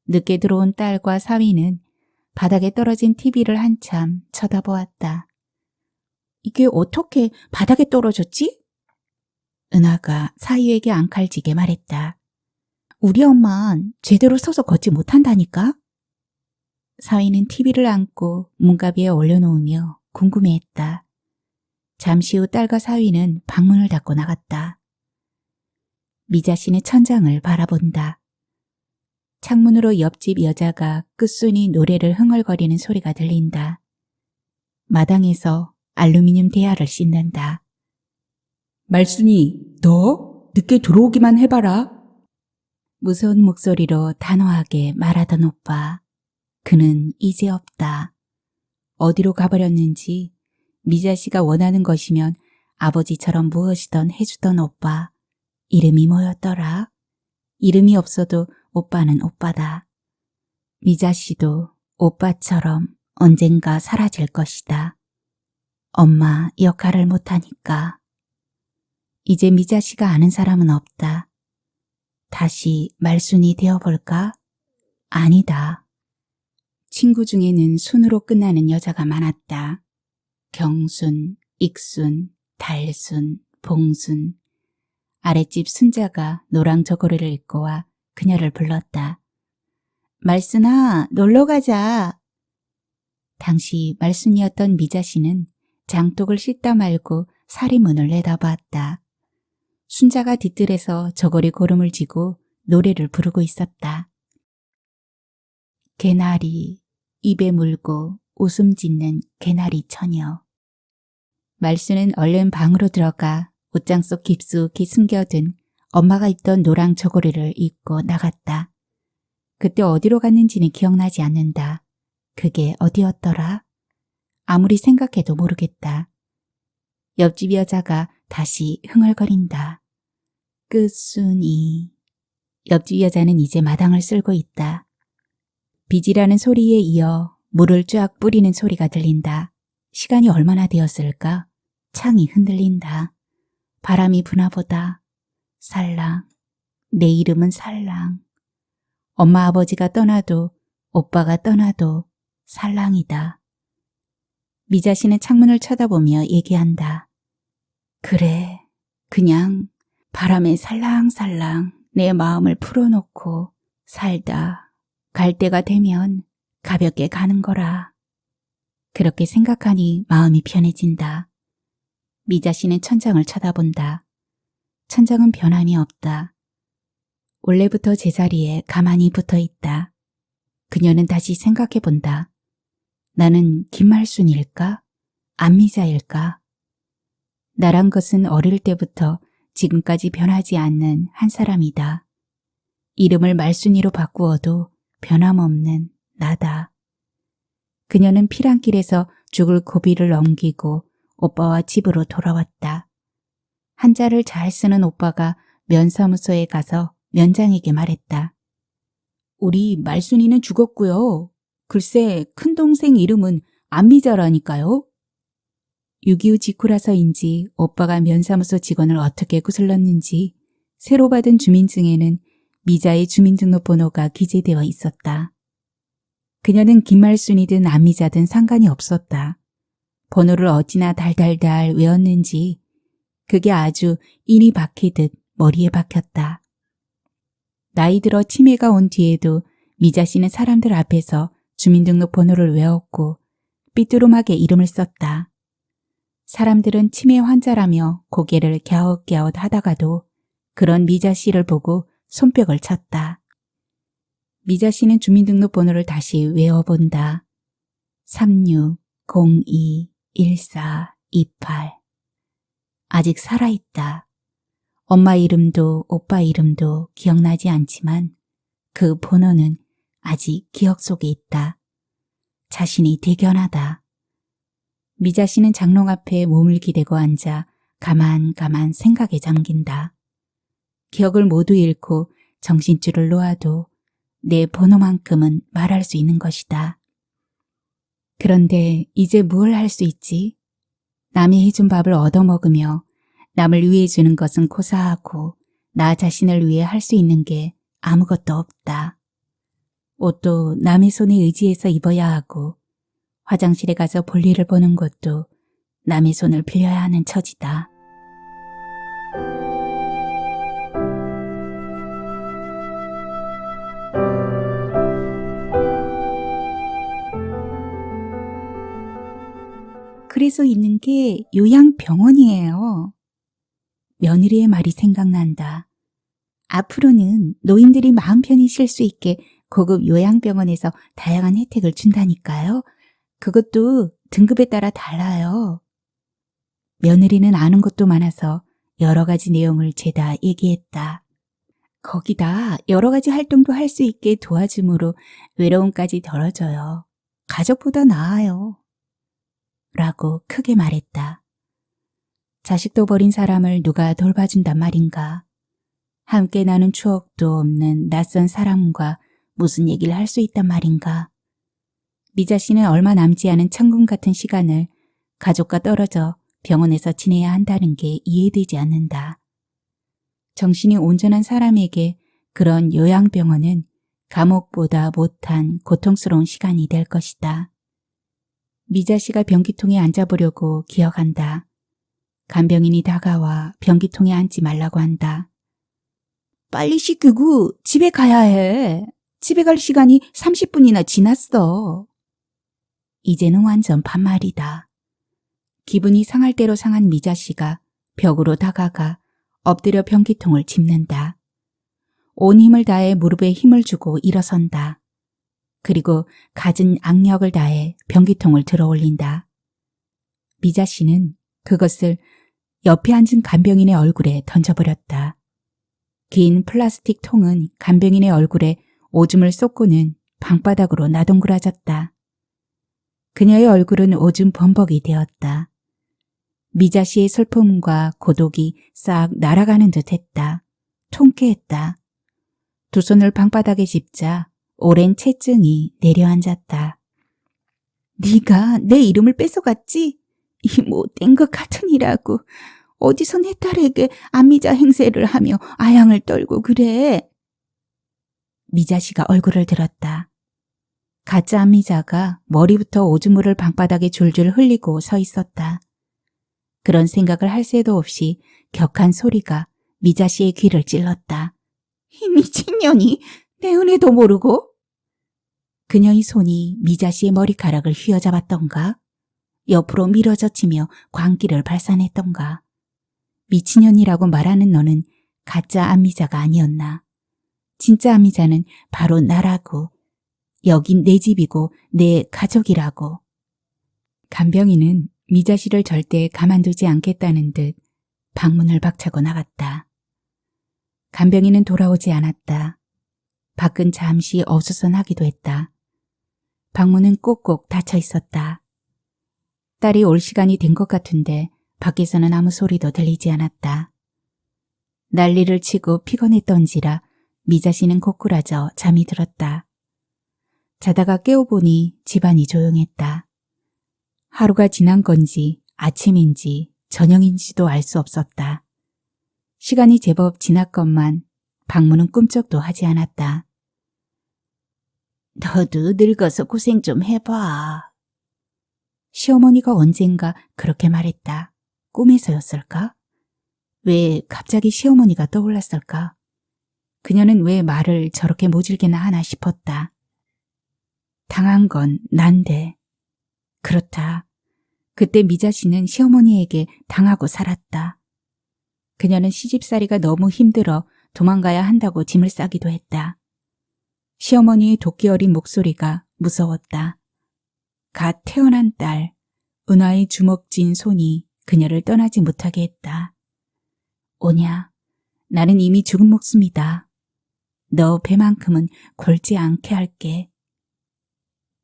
늦게 들어온 딸과 사위는 바닥에 떨어진 TV를 한참 쳐다보았다. 이게 어떻게 바닥에 떨어졌지? 은하가 사위에게 앙칼지게 말했다. 우리 엄만 제대로 서서 걷지 못한다니까? 사위는 TV를 안고 문갑 위에 올려놓으며 궁금해했다. 잠시 후 딸과 사위는 방문을 닫고 나갔다. 미자 씨는 천장을 바라본다. 창문으로 옆집 여자가 끝순이 노래를 흥얼거리는 소리가 들린다. 마당에서 알루미늄 대야를 씻는다. 말순이, 너 늦게 들어오기만 해봐라. 무서운 목소리로 단호하게 말하던 오빠. 그는 이제 없다. 어디로 가버렸는지 미자 씨가 원하는 것이면 아버지처럼 무엇이든 해주던 오빠. 이름이 뭐였더라? 이름이 없어도 오빠는 오빠다. 미자 씨도 오빠처럼 언젠가 사라질 것이다. 엄마 역할을 못하니까. 이제 미자 씨가 아는 사람은 없다. 다시 말순이 되어볼까? 아니다. 친구 중에는 순으로 끝나는 여자가 많았다. 경순, 익순, 달순, 봉순. 아랫집 순자가 노랑 저고리를 입고 와 그녀를 불렀다. 말순아, 놀러 가자. 당시 말순이었던 미자 씨는 장독을 씻다 말고 사리문을 내다봤다. 순자가 뒤뜰에서 저고리 고름을 쥐고 노래를 부르고 있었다. 개나리, 입에 물고 웃음 짓는 개나리 처녀. 말순은 얼른 방으로 들어가 옷장 속 깊숙이 숨겨둔 엄마가 입던 노랑 저고리를 입고 나갔다. 그때 어디로 갔는지는 기억나지 않는다. 그게 어디였더라? 아무리 생각해도 모르겠다. 옆집 여자가 다시 흥얼거린다. 끝순이. 옆집 여자는 이제 마당을 쓸고 있다. 비지라는 소리에 이어 물을 쫙 뿌리는 소리가 들린다. 시간이 얼마나 되었을까? 창이 흔들린다. 바람이 부나 보다. 살랑. 내 이름은 살랑. 엄마 아버지가 떠나도 오빠가 떠나도 살랑이다. 미자 씨는 창문을 쳐다보며 얘기한다. 그래, 그냥 바람에 살랑살랑 내 마음을 풀어놓고 살다 갈 때가 되면 가볍게 가는 거라. 그렇게 생각하니 마음이 편해진다. 미자 씨는 천장을 쳐다본다. 천장은 변함이 없다. 원래부터 제자리에 가만히 붙어 있다. 그녀는 다시 생각해 본다. 나는 김말순일까? 안미자일까? 나란 것은 어릴 때부터 지금까지 변하지 않는 한 사람이다. 이름을 말순이로 바꾸어도 변함없는 나다. 그녀는 피란길에서 죽을 고비를 넘기고 오빠와 집으로 돌아왔다. 한자를 잘 쓰는 오빠가 면사무소에 가서 면장에게 말했다. 우리 말순이는 죽었고요. 글쎄 큰동생 이름은 안미자라니까요. 6.25 직후라서인지 오빠가 면사무소 직원을 어떻게 구슬렀는지 새로 받은 주민증에는 미자의 주민등록번호가 기재되어 있었다. 그녀는 김말순이든 안미자든 상관이 없었다. 번호를 어찌나 달달달 외웠는지 그게 아주 인이 박히듯 머리에 박혔다. 나이 들어 치매가 온 뒤에도 미자 씨는 사람들 앞에서 주민등록번호를 외웠고 삐뚤음하게 이름을 썼다. 사람들은 치매 환자라며 고개를 갸웃갸웃 하다가도 그런 미자 씨를 보고 손뼉을 쳤다. 미자 씨는 주민등록번호를 다시 외워본다. 36021428. 아직 살아있다. 엄마 이름도 오빠 이름도 기억나지 않지만 그 번호는 아직 기억 속에 있다. 자신이 대견하다. 미자 씨는 장롱 앞에 몸을 기대고 앉아 가만 생각에 잠긴다. 기억을 모두 잃고 정신줄을 놓아도 내 번호만큼은 말할 수 있는 것이다. 그런데 이제 무엇을 할 수 있지? 남이 해준 밥을 얻어먹으며 남을 위해 주는 것은 고사하고 나 자신을 위해 할 수 있는 게 아무것도 없다. 옷도 남의 손에 의지해서 입어야 하고 화장실에 가서 볼일을 보는 것도 남의 손을 빌려야 하는 처지다. 그래서 있는 게 요양병원이에요. 며느리의 말이 생각난다. 앞으로는 노인들이 마음 편히 쉴 수 있게 고급 요양병원에서 다양한 혜택을 준다니까요. 그것도 등급에 따라 달라요. 며느리는 아는 것도 많아서 여러 가지 내용을 죄다 얘기했다. 거기다 여러 가지 활동도 할 수 있게 도와줌으로 외로움까지 덜어져요. 가족보다 나아요. 라고 크게 말했다. 자식도 버린 사람을 누가 돌봐준단 말인가. 함께 나눈 추억도 없는 낯선 사람과 무슨 얘기를 할 수 있단 말인가. 미자 씨는 얼마 남지 않은 천금 같은 시간을 가족과 떨어져 병원에서 지내야 한다는 게 이해되지 않는다. 정신이 온전한 사람에게 그런 요양병원은 감옥보다 못한 고통스러운 시간이 될 것이다. 미자 씨가 변기통에 앉아보려고 기어간다. 간병인이 다가와 변기통에 앉지 말라고 한다. 빨리 씻기고 집에 가야 해. 집에 갈 시간이 30분이나 지났어. 이제는 완전 반말이다. 기분이 상할 대로 상한 미자 씨가 벽으로 다가가 엎드려 변기통을 짚는다. 온 힘을 다해 무릎에 힘을 주고 일어선다. 그리고 갖은 악력을 다해 변기통을 들어 올린다. 미자 씨는 그것을 옆에 앉은 간병인의 얼굴에 던져버렸다. 긴 플라스틱 통은 간병인의 얼굴에 오줌을 쏟고는 방바닥으로 나동그라졌다. 그녀의 얼굴은 오줌 범벅이 되었다. 미자 씨의 슬픔과 고독이 싹 날아가는 듯했다. 통쾌했다. 두 손을 방바닥에 짚자 오랜 체증이 내려앉았다. 네가 내 이름을 뺏어갔지? 이 못된 것 같으니라고. 어디서 내 딸에게 안미자 행세를 하며 아양을 떨고 그래. 미자 씨가 얼굴을 들었다. 가짜 안미자가 머리부터 오줌물을 방바닥에 줄줄 흘리고 서 있었다. 그런 생각을 할 새도 없이 격한 소리가 미자 씨의 귀를 찔렀다. 이 미친년이 내 은혜도 모르고? 그녀의 손이 미자 씨의 머리카락을 휘어잡았던가? 옆으로 밀어젖히며 광기를 발산했던가? 미친년이라고 말하는 너는 가짜 안미자가 아니었나? 진짜 안미자는 바로 나라고. 여긴 내 집이고 내 가족이라고. 간병인은 미자 씨를 절대 가만두지 않겠다는 듯 방문을 박차고 나갔다. 간병인은 돌아오지 않았다. 밖은 잠시 어수선하기도 했다. 방문은 꼭꼭 닫혀 있었다. 딸이 올 시간이 된 것 같은데 밖에서는 아무 소리도 들리지 않았다. 난리를 치고 피곤했던지라 미자 씨는 고꾸라져 잠이 들었다. 자다가 깨어보니 집안이 조용했다. 하루가 지난 건지 아침인지 저녁인지도 알 수 없었다. 시간이 제법 지났건만 방문은 꿈쩍도 하지 않았다. 너도 늙어서 고생 좀 해봐. 시어머니가 언젠가 그렇게 말했다. 꿈에서였을까? 왜 갑자기 시어머니가 떠올랐을까? 그녀는 왜 말을 저렇게 모질게나 하나 싶었다. 당한 건 난데. 그렇다. 그때 미자 씨는 시어머니에게 당하고 살았다. 그녀는 시집살이가 너무 힘들어 도망가야 한다고 짐을 싸기도 했다. 시어머니의 도끼 어린 목소리가 무서웠다. 갓 태어난 딸, 은하의 주먹진 손이 그녀를 떠나지 못하게 했다. 오냐, 나는 이미 죽은 목숨이다. 너 배만큼은 골지 않게 할게.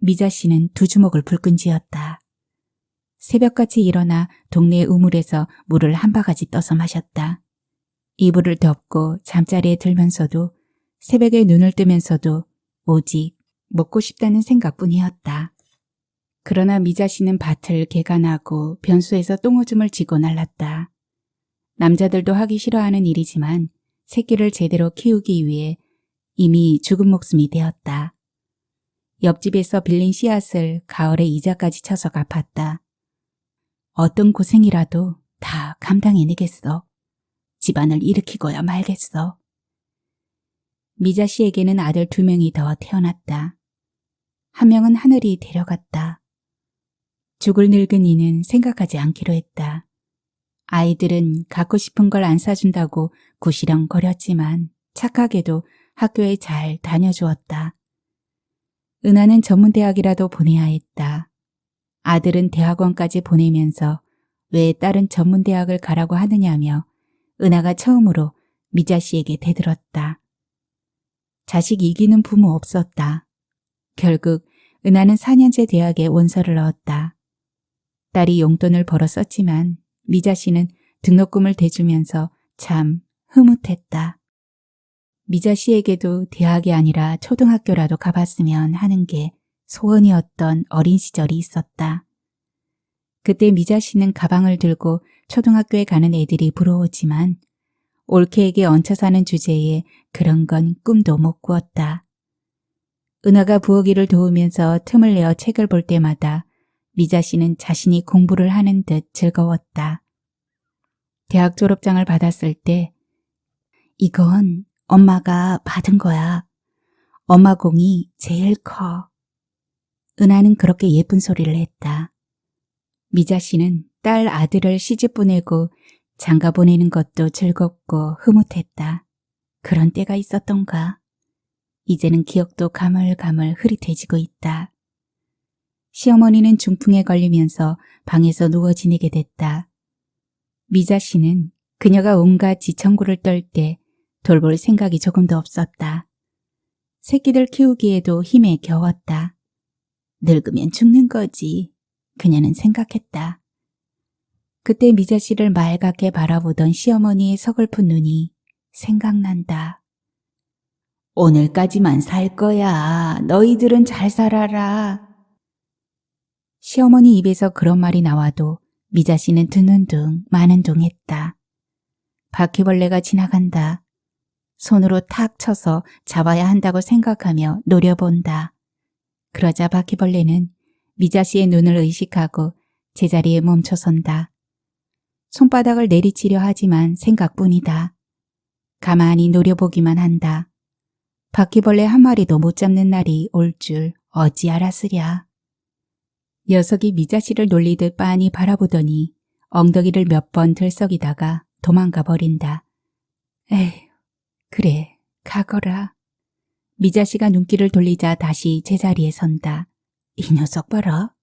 미자 씨는 두 주먹을 불끈 쥐었다. 새벽같이 일어나 동네 우물에서 물을 한 바가지 떠서 마셨다. 이불을 덮고 잠자리에 들면서도 새벽에 눈을 뜨면서도 오직 먹고 싶다는 생각뿐이었다. 그러나 미자 씨는 밭을 개간하고 변수에서 똥오줌을 지고 날랐다. 남자들도 하기 싫어하는 일이지만 새끼를 제대로 키우기 위해 이미 죽은 목숨이 되었다. 옆집에서 빌린 씨앗을 가을에 이자까지 쳐서 갚았다. 어떤 고생이라도 다 감당해내겠어. 집안을 일으키고야 말겠어. 미자 씨에게는 아들 2명이 더 태어났다. 한 명은 하늘이 데려갔다. 죽을 늙은이는 생각하지 않기로 했다. 아이들은 갖고 싶은 걸 안 사준다고 구시렁거렸지만 착하게도 학교에 잘 다녀주었다. 은하는 전문대학이라도 보내야 했다. 아들은 대학원까지 보내면서 왜 딸은 전문대학을 가라고 하느냐며 은하가 처음으로 미자 씨에게 대들었다. 자식 이기는 부모 없었다. 결국 은하는 4년제 대학에 원서를 넣었다. 딸이 용돈을 벌어 썼지만 미자 씨는 등록금을 대주면서 참 흐뭇했다. 미자 씨에게도 대학이 아니라 초등학교라도 가봤으면 하는 게 소원이었던 어린 시절이 있었다. 그때 미자 씨는 가방을 들고 초등학교에 가는 애들이 부러웠지만 올케에게 얹혀 사는 주제에 그런 건 꿈도 못 꾸었다. 은하가 부엌일을 도우면서 틈을 내어 책을 볼 때마다 미자 씨는 자신이 공부를 하는 듯 즐거웠다. 대학 졸업장을 받았을 때 이건 엄마가 받은 거야. 엄마 공이 제일 커. 은하는 그렇게 예쁜 소리를 했다. 미자 씨는 딸 아들을 시집 보내고 장가 보내는 것도 즐겁고 흐뭇했다. 그런 때가 있었던가. 이제는 기억도 가물가물 흐릿해지고 있다. 시어머니는 중풍에 걸리면서 방에서 누워 지내게 됐다. 미자 씨는 그녀가 온갖 지청구를 떨 때 돌볼 생각이 조금도 없었다. 새끼들 키우기에도 힘에 겨웠다. 늙으면 죽는 거지. 그녀는 생각했다. 그때 미자 씨를 맑게 바라보던 시어머니의 서글픈 눈이 생각난다. 오늘까지만 살 거야. 너희들은 잘 살아라. 시어머니 입에서 그런 말이 나와도 미자 씨는 듣는 둥 마는 둥 했다. 바퀴벌레가 지나간다. 손으로 탁 쳐서 잡아야 한다고 생각하며 노려본다. 그러자 바퀴벌레는 미자 씨의 눈을 의식하고 제자리에 멈춰선다. 손바닥을 내리치려 하지만 생각뿐이다. 가만히 노려보기만 한다. 바퀴벌레 한 마리도 못 잡는 날이 올 줄 어찌 알았으랴. 녀석이 미자 씨를 놀리듯 빤히 바라보더니 엉덩이를 몇 번 들썩이다가 도망가 버린다. 에휴, 그래, 가거라. 미자 씨가 눈길을 돌리자 다시 제자리에 선다. 이 녀석 봐라.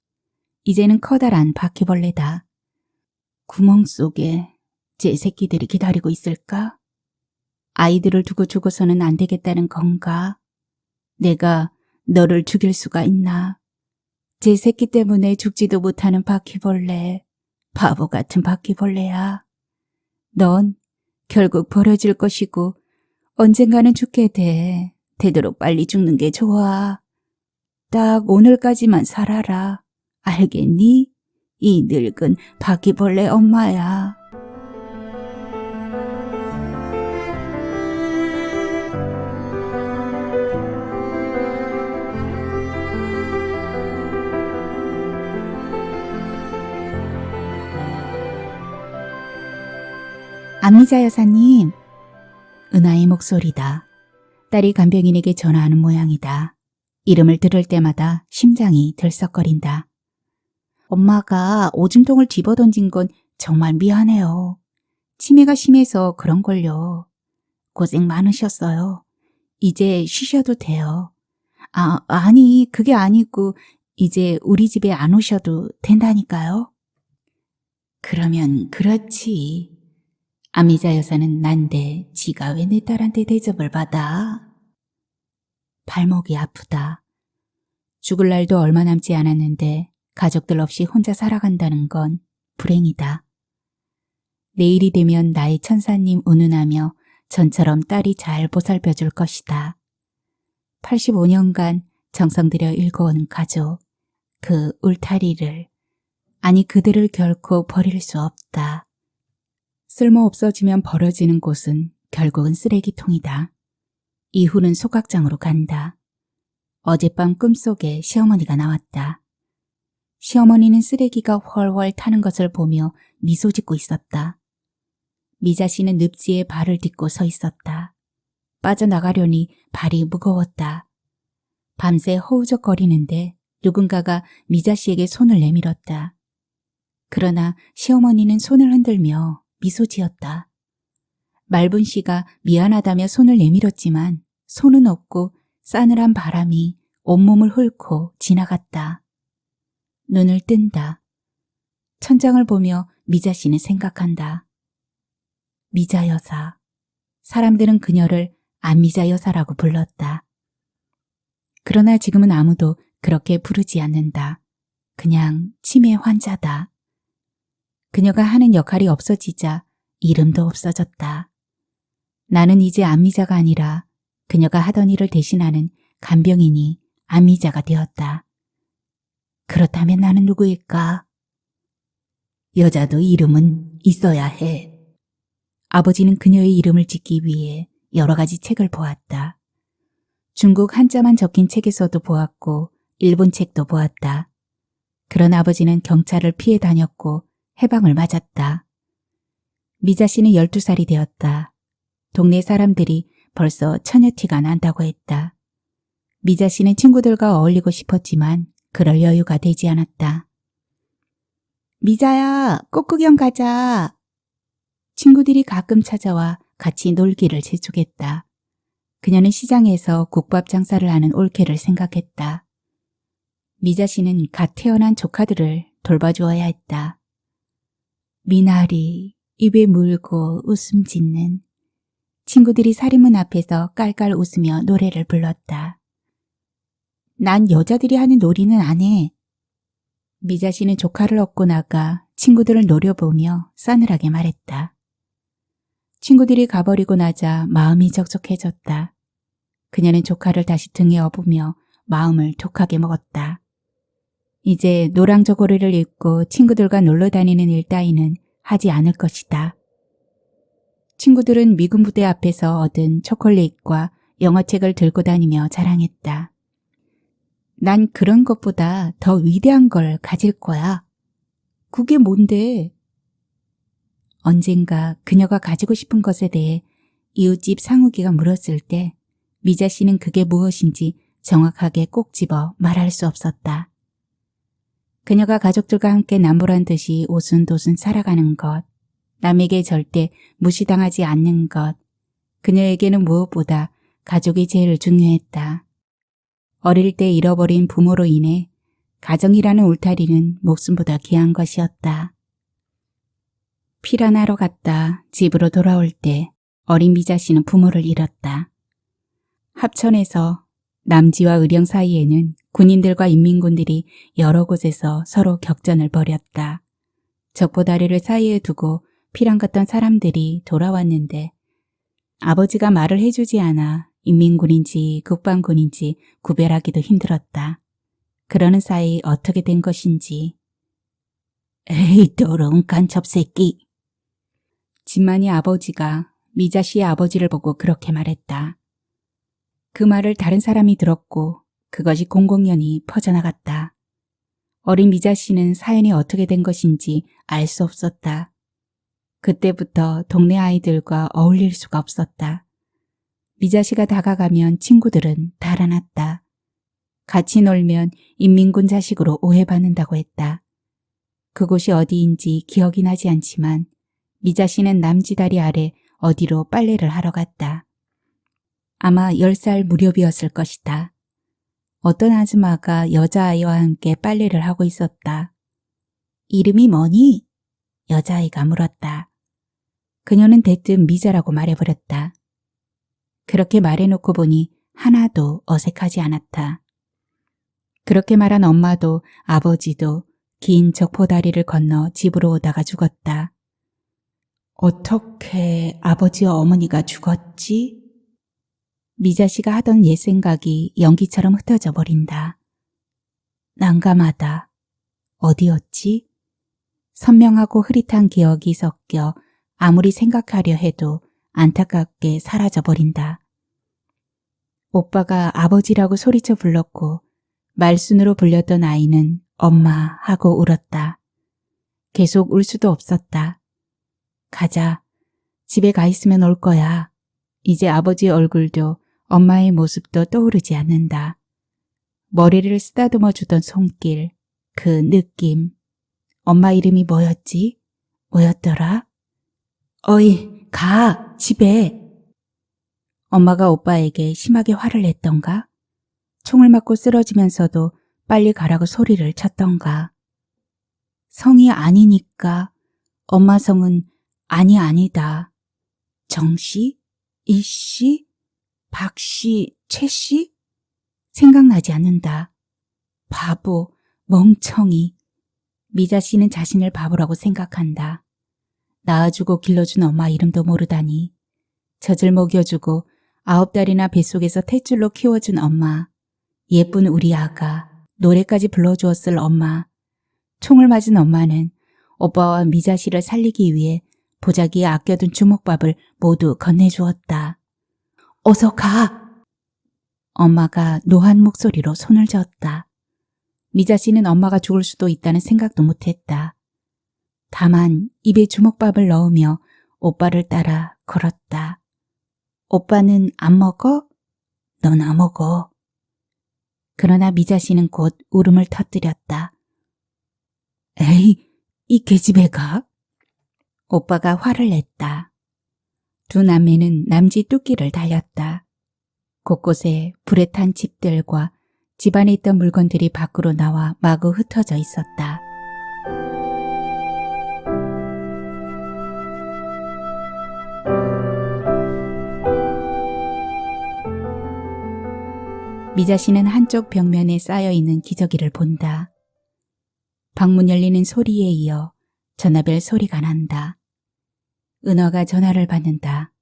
이제는 커다란 바퀴벌레다. 구멍 속에 제 새끼들이 기다리고 있을까? 아이들을 두고 죽어서는 안 되겠다는 건가? 내가 너를 죽일 수가 있나? 제 새끼 때문에 죽지도 못하는 바퀴벌레. 바보 같은 바퀴벌레야. 넌 결국 버려질 것이고 언젠가는 죽게 돼. 되도록 빨리 죽는 게 좋아. 딱 오늘까지만 살아라. 알겠니? 이 늙은 바퀴벌레 엄마야. 안미자 여사님. 은하의 목소리다. 딸이 간병인에게 전화하는 모양이다. 이름을 들을 때마다 심장이 들썩거린다. 엄마가 오줌통을 집어던진 건 정말 미안해요. 치매가 심해서 그런걸요. 고생 많으셨어요. 이제 쉬셔도 돼요. 아니, 그게 아니고 이제 우리 집에 안 오셔도 된다니까요. 그러면 그렇지. 아미자 여사는 난데 지가 왜 내 딸한테 대접을 받아? 발목이 아프다. 죽을 날도 얼마 남지 않았는데 가족들 없이 혼자 살아간다는 건 불행이다. 내일이 되면 나의 천사님 운운하며 전처럼 딸이 잘 보살펴줄 것이다. 85년간 정성 들여 일궈온 가족, 그 울타리를, 아니 그들을 결코 버릴 수 없다. 쓸모 없어지면 버려지는 곳은 결국은 쓰레기통이다. 이후는 소각장으로 간다. 어젯밤 꿈속에 시어머니가 나왔다. 시어머니는 쓰레기가 훨훨 타는 것을 보며 미소 짓고 있었다. 미자 씨는 늪지에 발을 딛고 서 있었다. 빠져나가려니 발이 무거웠다. 밤새 허우적거리는데 누군가가 미자 씨에게 손을 내밀었다. 그러나 시어머니는 손을 흔들며 미소 지었다. 말분 씨가 미안하다며 손을 내밀었지만 손은 없고 싸늘한 바람이 온몸을 훑고 지나갔다. 눈을 뜬다. 천장을 보며 미자 씨는 생각한다. 미자 여사. 사람들은 그녀를 안미자 여사라고 불렀다. 그러나 지금은 아무도 그렇게 부르지 않는다. 그냥 치매 환자다. 그녀가 하는 역할이 없어지자 이름도 없어졌다. 나는 이제 안미자가 아니라 그녀가 하던 일을 대신하는 간병인이 안미자가 되었다. 그렇다면 나는 누구일까? 여자도 이름은 있어야 해. 아버지는 그녀의 이름을 짓기 위해 여러 가지 책을 보았다. 중국 한자만 적힌 책에서도 보았고 일본 책도 보았다. 그러나 아버지는 경찰을 피해 다녔고 해방을 맞았다. 미자 씨는 12살이 되었다. 동네 사람들이 벌써 처녀티가 난다고 했다. 미자 씨는 친구들과 어울리고 싶었지만 그럴 여유가 되지 않았다. 미자야, 꽃구경 가자. 친구들이 가끔 찾아와 같이 놀기를 재촉했다. 그녀는 시장에서 국밥 장사를 하는 올케를 생각했다. 미자 씨는 갓 태어난 조카들을 돌봐주어야 했다. 미나리, 입에 물고 웃음 짓는 친구들이 사리문 앞에서 깔깔 웃으며 노래를 불렀다. 난 여자들이 하는 놀이는 안 해. 미자 씨는 조카를 얻고 나가 친구들을 노려보며 싸늘하게 말했다. 친구들이 가버리고 나자 마음이 적적해졌다. 그녀는 조카를 다시 등에 업으며 마음을 독하게 먹었다. 이제 노랑저고리를 입고 친구들과 놀러 다니는 일 따위는 하지 않을 것이다. 친구들은 미군 부대 앞에서 얻은 초콜릿과 영어책을 들고 다니며 자랑했다. 난 그런 것보다 더 위대한 걸 가질 거야. 그게 뭔데? 언젠가 그녀가 가지고 싶은 것에 대해 이웃집 상욱이가 물었을 때 미자 씨는 그게 무엇인지 정확하게 꼭 집어 말할 수 없었다. 그녀가 가족들과 함께 남보란 듯이 오순도순 살아가는 것, 남에게 절대 무시당하지 않는 것, 그녀에게는 무엇보다 가족이 제일 중요했다. 어릴 때 잃어버린 부모로 인해 가정이라는 울타리는 목숨보다 귀한 것이었다. 피란하러 갔다 집으로 돌아올 때 어린 미자 씨는 부모를 잃었다. 합천에서 남지와 의령 사이에는 군인들과 인민군들이 여러 곳에서 서로 격전을 벌였다. 적보다리를 사이에 두고 피란 갔던 사람들이 돌아왔는데 아버지가 말을 해주지 않아 인민군인지 국방군인지 구별하기도 힘들었다. 그러는 사이 어떻게 된 것인지. 에이, 더러운 간첩새끼. 진만이 아버지가 미자 씨의 아버지를 보고 그렇게 말했다. 그 말을 다른 사람이 들었고 그것이 공공연히 퍼져나갔다. 어린 미자 씨는 사연이 어떻게 된 것인지 알 수 없었다. 그때부터 동네 아이들과 어울릴 수가 없었다. 미자 씨가 다가가면 친구들은 달아났다. 같이 놀면 인민군 자식으로 오해받는다고 했다. 그곳이 어디인지 기억이 나지 않지만 미자 씨는 남지다리 아래 어디로 빨래를 하러 갔다. 아마 10살 무렵이었을 것이다. 어떤 아줌마가 여자아이와 함께 빨래를 하고 있었다. 이름이 뭐니? 여자아이가 물었다. 그녀는 대뜸 미자라고 말해버렸다. 그렇게 말해놓고 보니 하나도 어색하지 않았다. 그렇게 말한 엄마도 아버지도 긴 적포다리를 건너 집으로 오다가 죽었다. 어떻게 아버지와 어머니가 죽었지? 미자 씨가 하던 옛 생각이 연기처럼 흩어져 버린다. 난감하다. 어디였지? 선명하고 흐릿한 기억이 섞여 아무리 생각하려 해도 안타깝게 사라져 버린다. 오빠가 아버지라고 소리쳐 불렀고 말순으로 불렸던 아이는 엄마 하고 울었다. 계속 울 수도 없었다. 가자. 집에 가 있으면 올 거야. 이제 아버지의 얼굴도 엄마의 모습도 떠오르지 않는다. 머리를 쓰다듬어 주던 손길, 그 느낌. 엄마 이름이 뭐였지? 뭐였더라? 어이, 가! 집에! 엄마가 오빠에게 심하게 화를 냈던가? 총을 맞고 쓰러지면서도 빨리 가라고 소리를 쳤던가? 성이 아니니까 엄마 성은 아니다. 정씨? 이씨? 박씨? 최씨? 생각나지 않는다. 바보, 멍청이. 미자 씨는 자신을 바보라고 생각한다. 낳아주고 길러준 엄마 이름도 모르다니. 젖을 먹여주고 9달이나 뱃속에서 탯줄로 키워준 엄마. 예쁜 우리 아가. 노래까지 불러주었을 엄마. 총을 맞은 엄마는 오빠와 미자 씨를 살리기 위해 보자기에 아껴둔 주먹밥을 모두 건네주었다. 어서 가! 엄마가 노한 목소리로 손을 저었다. 미자 씨는 엄마가 죽을 수도 있다는 생각도 못했다. 다만 입에 주먹밥을 넣으며 오빠를 따라 걸었다. 오빠는 안 먹어? 넌 안 먹어. 그러나 미자 씨는 곧 울음을 터뜨렸다. 에이, 이 계집애 가? 오빠가 화를 냈다. 두 남매는 남지 뚝길을 달렸다. 곳곳에 불에 탄 집들과 집안에 있던 물건들이 밖으로 나와 마구 흩어져 있었다. 미자 씨는 한쪽 벽면에 쌓여있는 기저귀를 본다. 방문 열리는 소리에 이어 전화벨 소리가 난다. 은화가 전화를 받는다.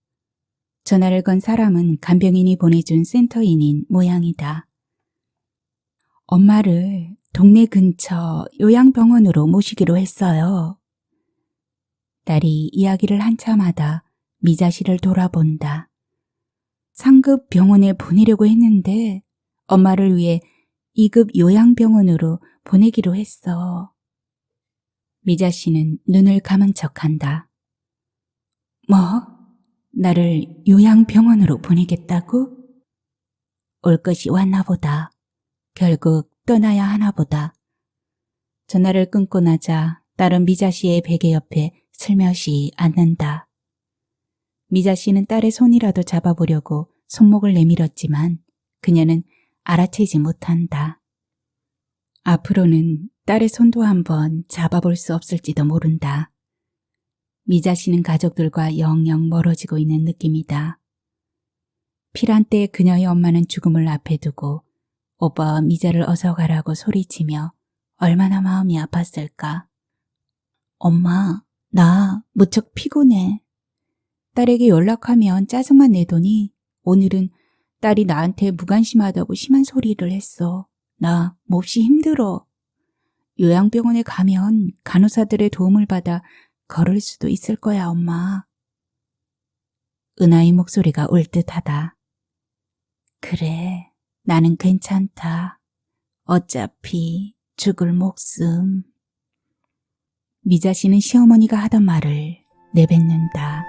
전화를 건 사람은 간병인이 보내준 센터인인 모양이다. 엄마를 동네 근처 요양병원으로 모시기로 했어요. 딸이 이야기를 한참 하다 미자 씨를 돌아본다. 상급 병원에 보내려고 했는데 엄마를 위해 2급 요양병원으로 보내기로 했어. 미자 씨는 눈을 감은 척한다. 뭐? 나를 요양병원으로 보내겠다고? 올 것이 왔나 보다. 결국 떠나야 하나 보다. 전화를 끊고 나자 딸은 미자 씨의 베개 옆에 슬며시 앉는다. 미자 씨는 딸의 손이라도 잡아보려고 손목을 내밀었지만 그녀는 알아채지 못한다. 앞으로는 딸의 손도 한번 잡아볼 수 없을지도 모른다. 미자 씨는 가족들과 영영 멀어지고 있는 느낌이다. 필요한 때에 그녀의 엄마는 죽음을 앞에 두고 오빠와 미자를 어서 가라고 소리치며 얼마나 마음이 아팠을까. 엄마, 나 무척 피곤해. 딸에게 연락하면 짜증만 내더니 오늘은 딸이 나한테 무관심하다고 심한 소리를 했어. 나 몹시 힘들어. 요양병원에 가면 간호사들의 도움을 받아 걸을 수도 있을 거야, 엄마. 은하의 목소리가 울듯하다. 그래, 나는 괜찮다. 어차피 죽을 목숨. 미자 씨는 시어머니가 하던 말을 내뱉는다.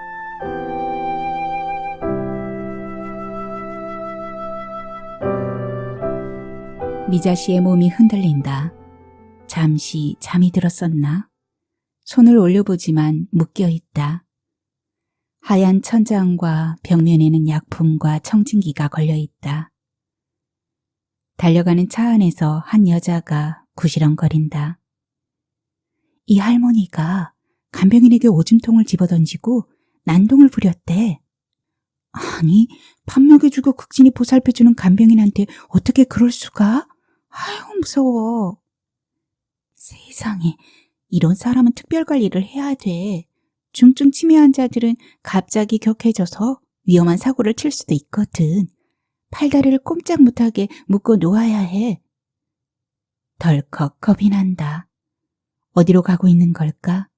미자 씨의 몸이 흔들린다. 잠시 잠이 들었었나? 손을 올려보지만 묶여있다. 하얀 천장과 벽면에는 약품과 청진기가 걸려있다. 달려가는 차 안에서 한 여자가 구시렁거린다. 이 할머니가 간병인에게 오줌통을 집어던지고 난동을 부렸대. 아니, 밥 먹여주고 극진히 보살펴주는 간병인한테 어떻게 그럴 수가? 아유, 무서워. 세상에, 이런 사람은 특별관리를 해야 돼. 중증 치매 환자들은 갑자기 격해져서 위험한 사고를 칠 수도 있거든. 팔다리를 꼼짝 못하게 묶어 놓아야 해. 덜컥 겁이 난다. 어디로 가고 있는 걸까?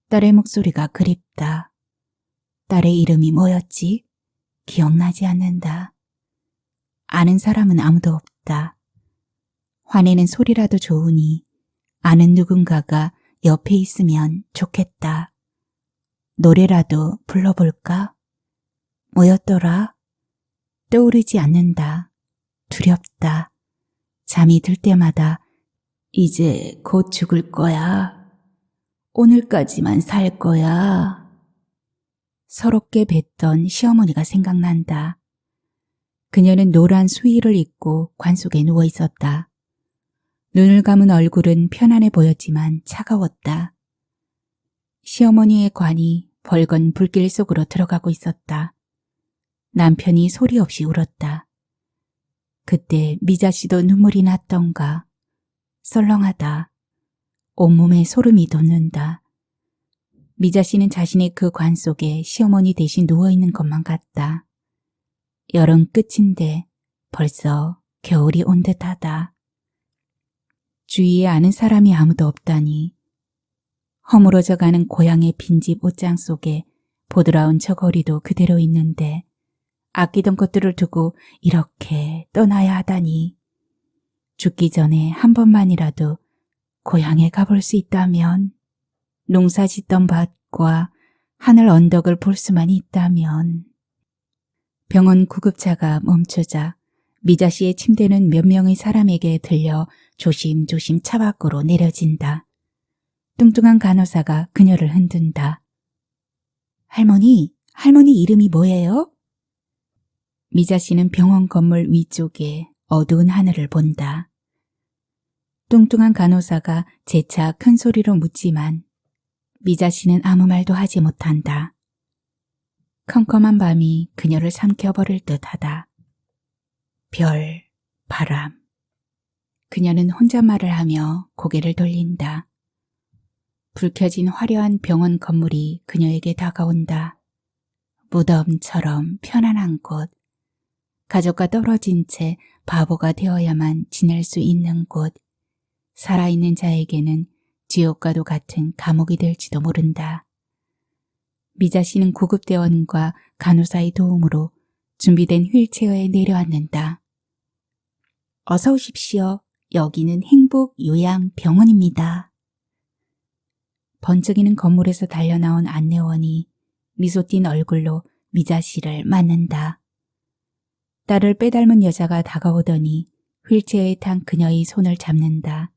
딸의 목소리가 그립다. 딸의 이름이 뭐였지? 기억나지 않는다. 아는 사람은 아무도 없다. 화내는 소리라도 좋으니 아는 누군가가 옆에 있으면 좋겠다. 노래라도 불러볼까? 뭐였더라? 떠오르지 않는다. 두렵다. 잠이 들 때마다 이제 곧 죽을 거야. 오늘까지만 살 거야. 서럽게 뱉던 시어머니가 생각난다. 그녀는 노란 수의를 입고 관 속에 누워 있었다. 눈을 감은 얼굴은 편안해 보였지만 차가웠다. 시어머니의 관이 벌건 불길 속으로 들어가고 있었다. 남편이 소리 없이 울었다. 그때 미자 씨도 눈물이 났던가. 썰렁하다. 온몸에 소름이 돋는다. 미자 씨는 자신의 그 관 속에 시어머니 대신 누워있는 것만 같다. 여름 끝인데 벌써 겨울이 온 듯하다. 주위에 아는 사람이 아무도 없다니. 허물어져가는 고향의 빈집 옷장 속에 보드라운 저고리도 그대로 있는데 아끼던 것들을 두고 이렇게 떠나야 하다니. 죽기 전에 한 번만이라도 고향에 가볼 수 있다면, 농사 짓던 밭과 하늘 언덕을 볼 수만 있다면. 병원 구급차가 멈추자 미자 씨의 침대는 몇 명의 사람에게 들려 조심조심 차 밖으로 내려진다. 뚱뚱한 간호사가 그녀를 흔든다. 할머니 이름이 뭐예요? 미자 씨는 병원 건물 위쪽에 어두운 하늘을 본다. 뚱뚱한 간호사가 재차 큰 소리로 묻지만 미자 씨는 아무 말도 하지 못한다. 컴컴한 밤이 그녀를 삼켜버릴 듯하다. 별, 바람. 그녀는 혼잣말을 하며 고개를 돌린다. 불 켜진 화려한 병원 건물이 그녀에게 다가온다. 무덤처럼 편안한 곳. 가족과 떨어진 채 바보가 되어야만 지낼 수 있는 곳. 살아있는 자에게는 지옥과도 같은 감옥이 될지도 모른다. 미자 씨는 구급대원과 간호사의 도움으로 준비된 휠체어에 내려앉는다. 어서 오십시오. 여기는 행복요양병원입니다. 번쩍이는 건물에서 달려나온 안내원이 미소 띈 얼굴로 미자 씨를 맞는다. 딸을 빼닮은 여자가 다가오더니 휠체어에 탄 그녀의 손을 잡는다.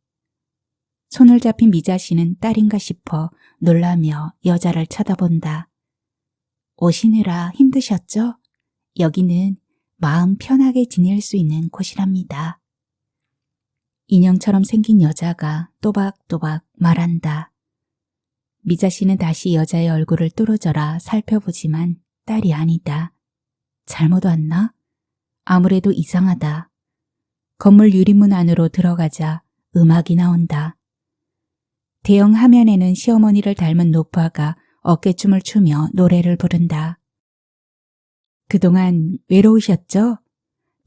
손을 잡힌 미자 씨는 딸인가 싶어 놀라며 여자를 쳐다본다. 오시느라 힘드셨죠? 여기는 마음 편하게 지낼 수 있는 곳이랍니다. 인형처럼 생긴 여자가 또박또박 말한다. 미자 씨는 다시 여자의 얼굴을 뚫어져라 살펴보지만 딸이 아니다. 잘못 왔나? 아무래도 이상하다. 건물 유리문 안으로 들어가자 음악이 나온다. 대형 화면에는 시어머니를 닮은 노파가 어깨춤을 추며 노래를 부른다. 그동안 외로우셨죠?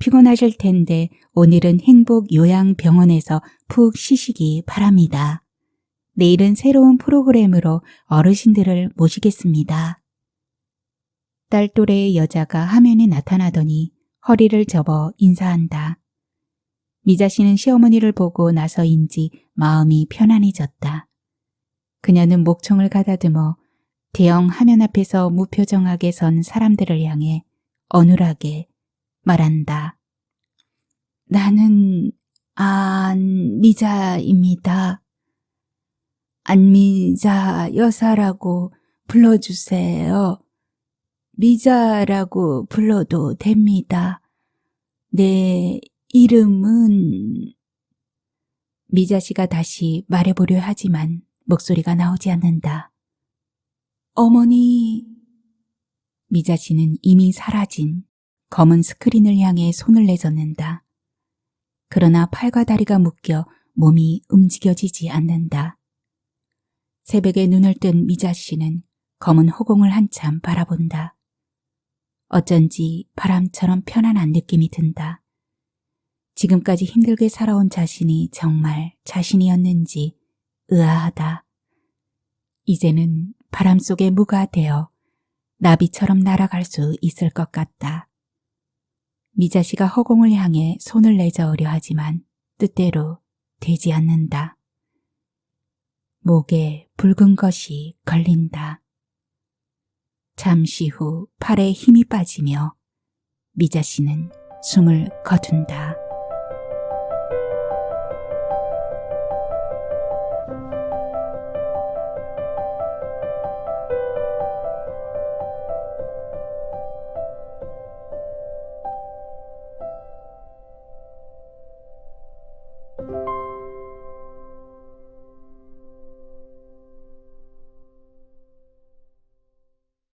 피곤하실 텐데 오늘은 행복 요양병원에서 푹 쉬시기 바랍니다. 내일은 새로운 프로그램으로 어르신들을 모시겠습니다. 딸 또래의 여자가 화면에 나타나더니 허리를 접어 인사한다. 미자 씨는 시어머니를 보고 나서인지 마음이 편안해졌다. 그녀는 목청을 가다듬어 대형 화면 앞에서 무표정하게 선 사람들을 향해 어눌하게 말한다. 나는 안미자입니다. 안미자 여사라고 불러주세요. 미자라고 불러도 됩니다. 내 이름은... 미자 씨가 다시 말해보려 하지만 목소리가 나오지 않는다. 어머니... 미자 씨는 이미 사라진 검은 스크린을 향해 손을 내젓는다. 그러나 팔과 다리가 묶여 몸이 움직여지지 않는다. 새벽에 눈을 뜬 미자 씨는 검은 허공을 한참 바라본다. 어쩐지 바람처럼 편안한 느낌이 든다. 지금까지 힘들게 살아온 자신이 정말 자신이었는지 의아하다. 이제는 바람 속에 무가 되어 나비처럼 날아갈 수 있을 것 같다. 미자 씨가 허공을 향해 손을 내저으려 하지만 뜻대로 되지 않는다. 목에 붉은 것이 걸린다. 잠시 후 팔에 힘이 빠지며 미자 씨는 숨을 거둔다.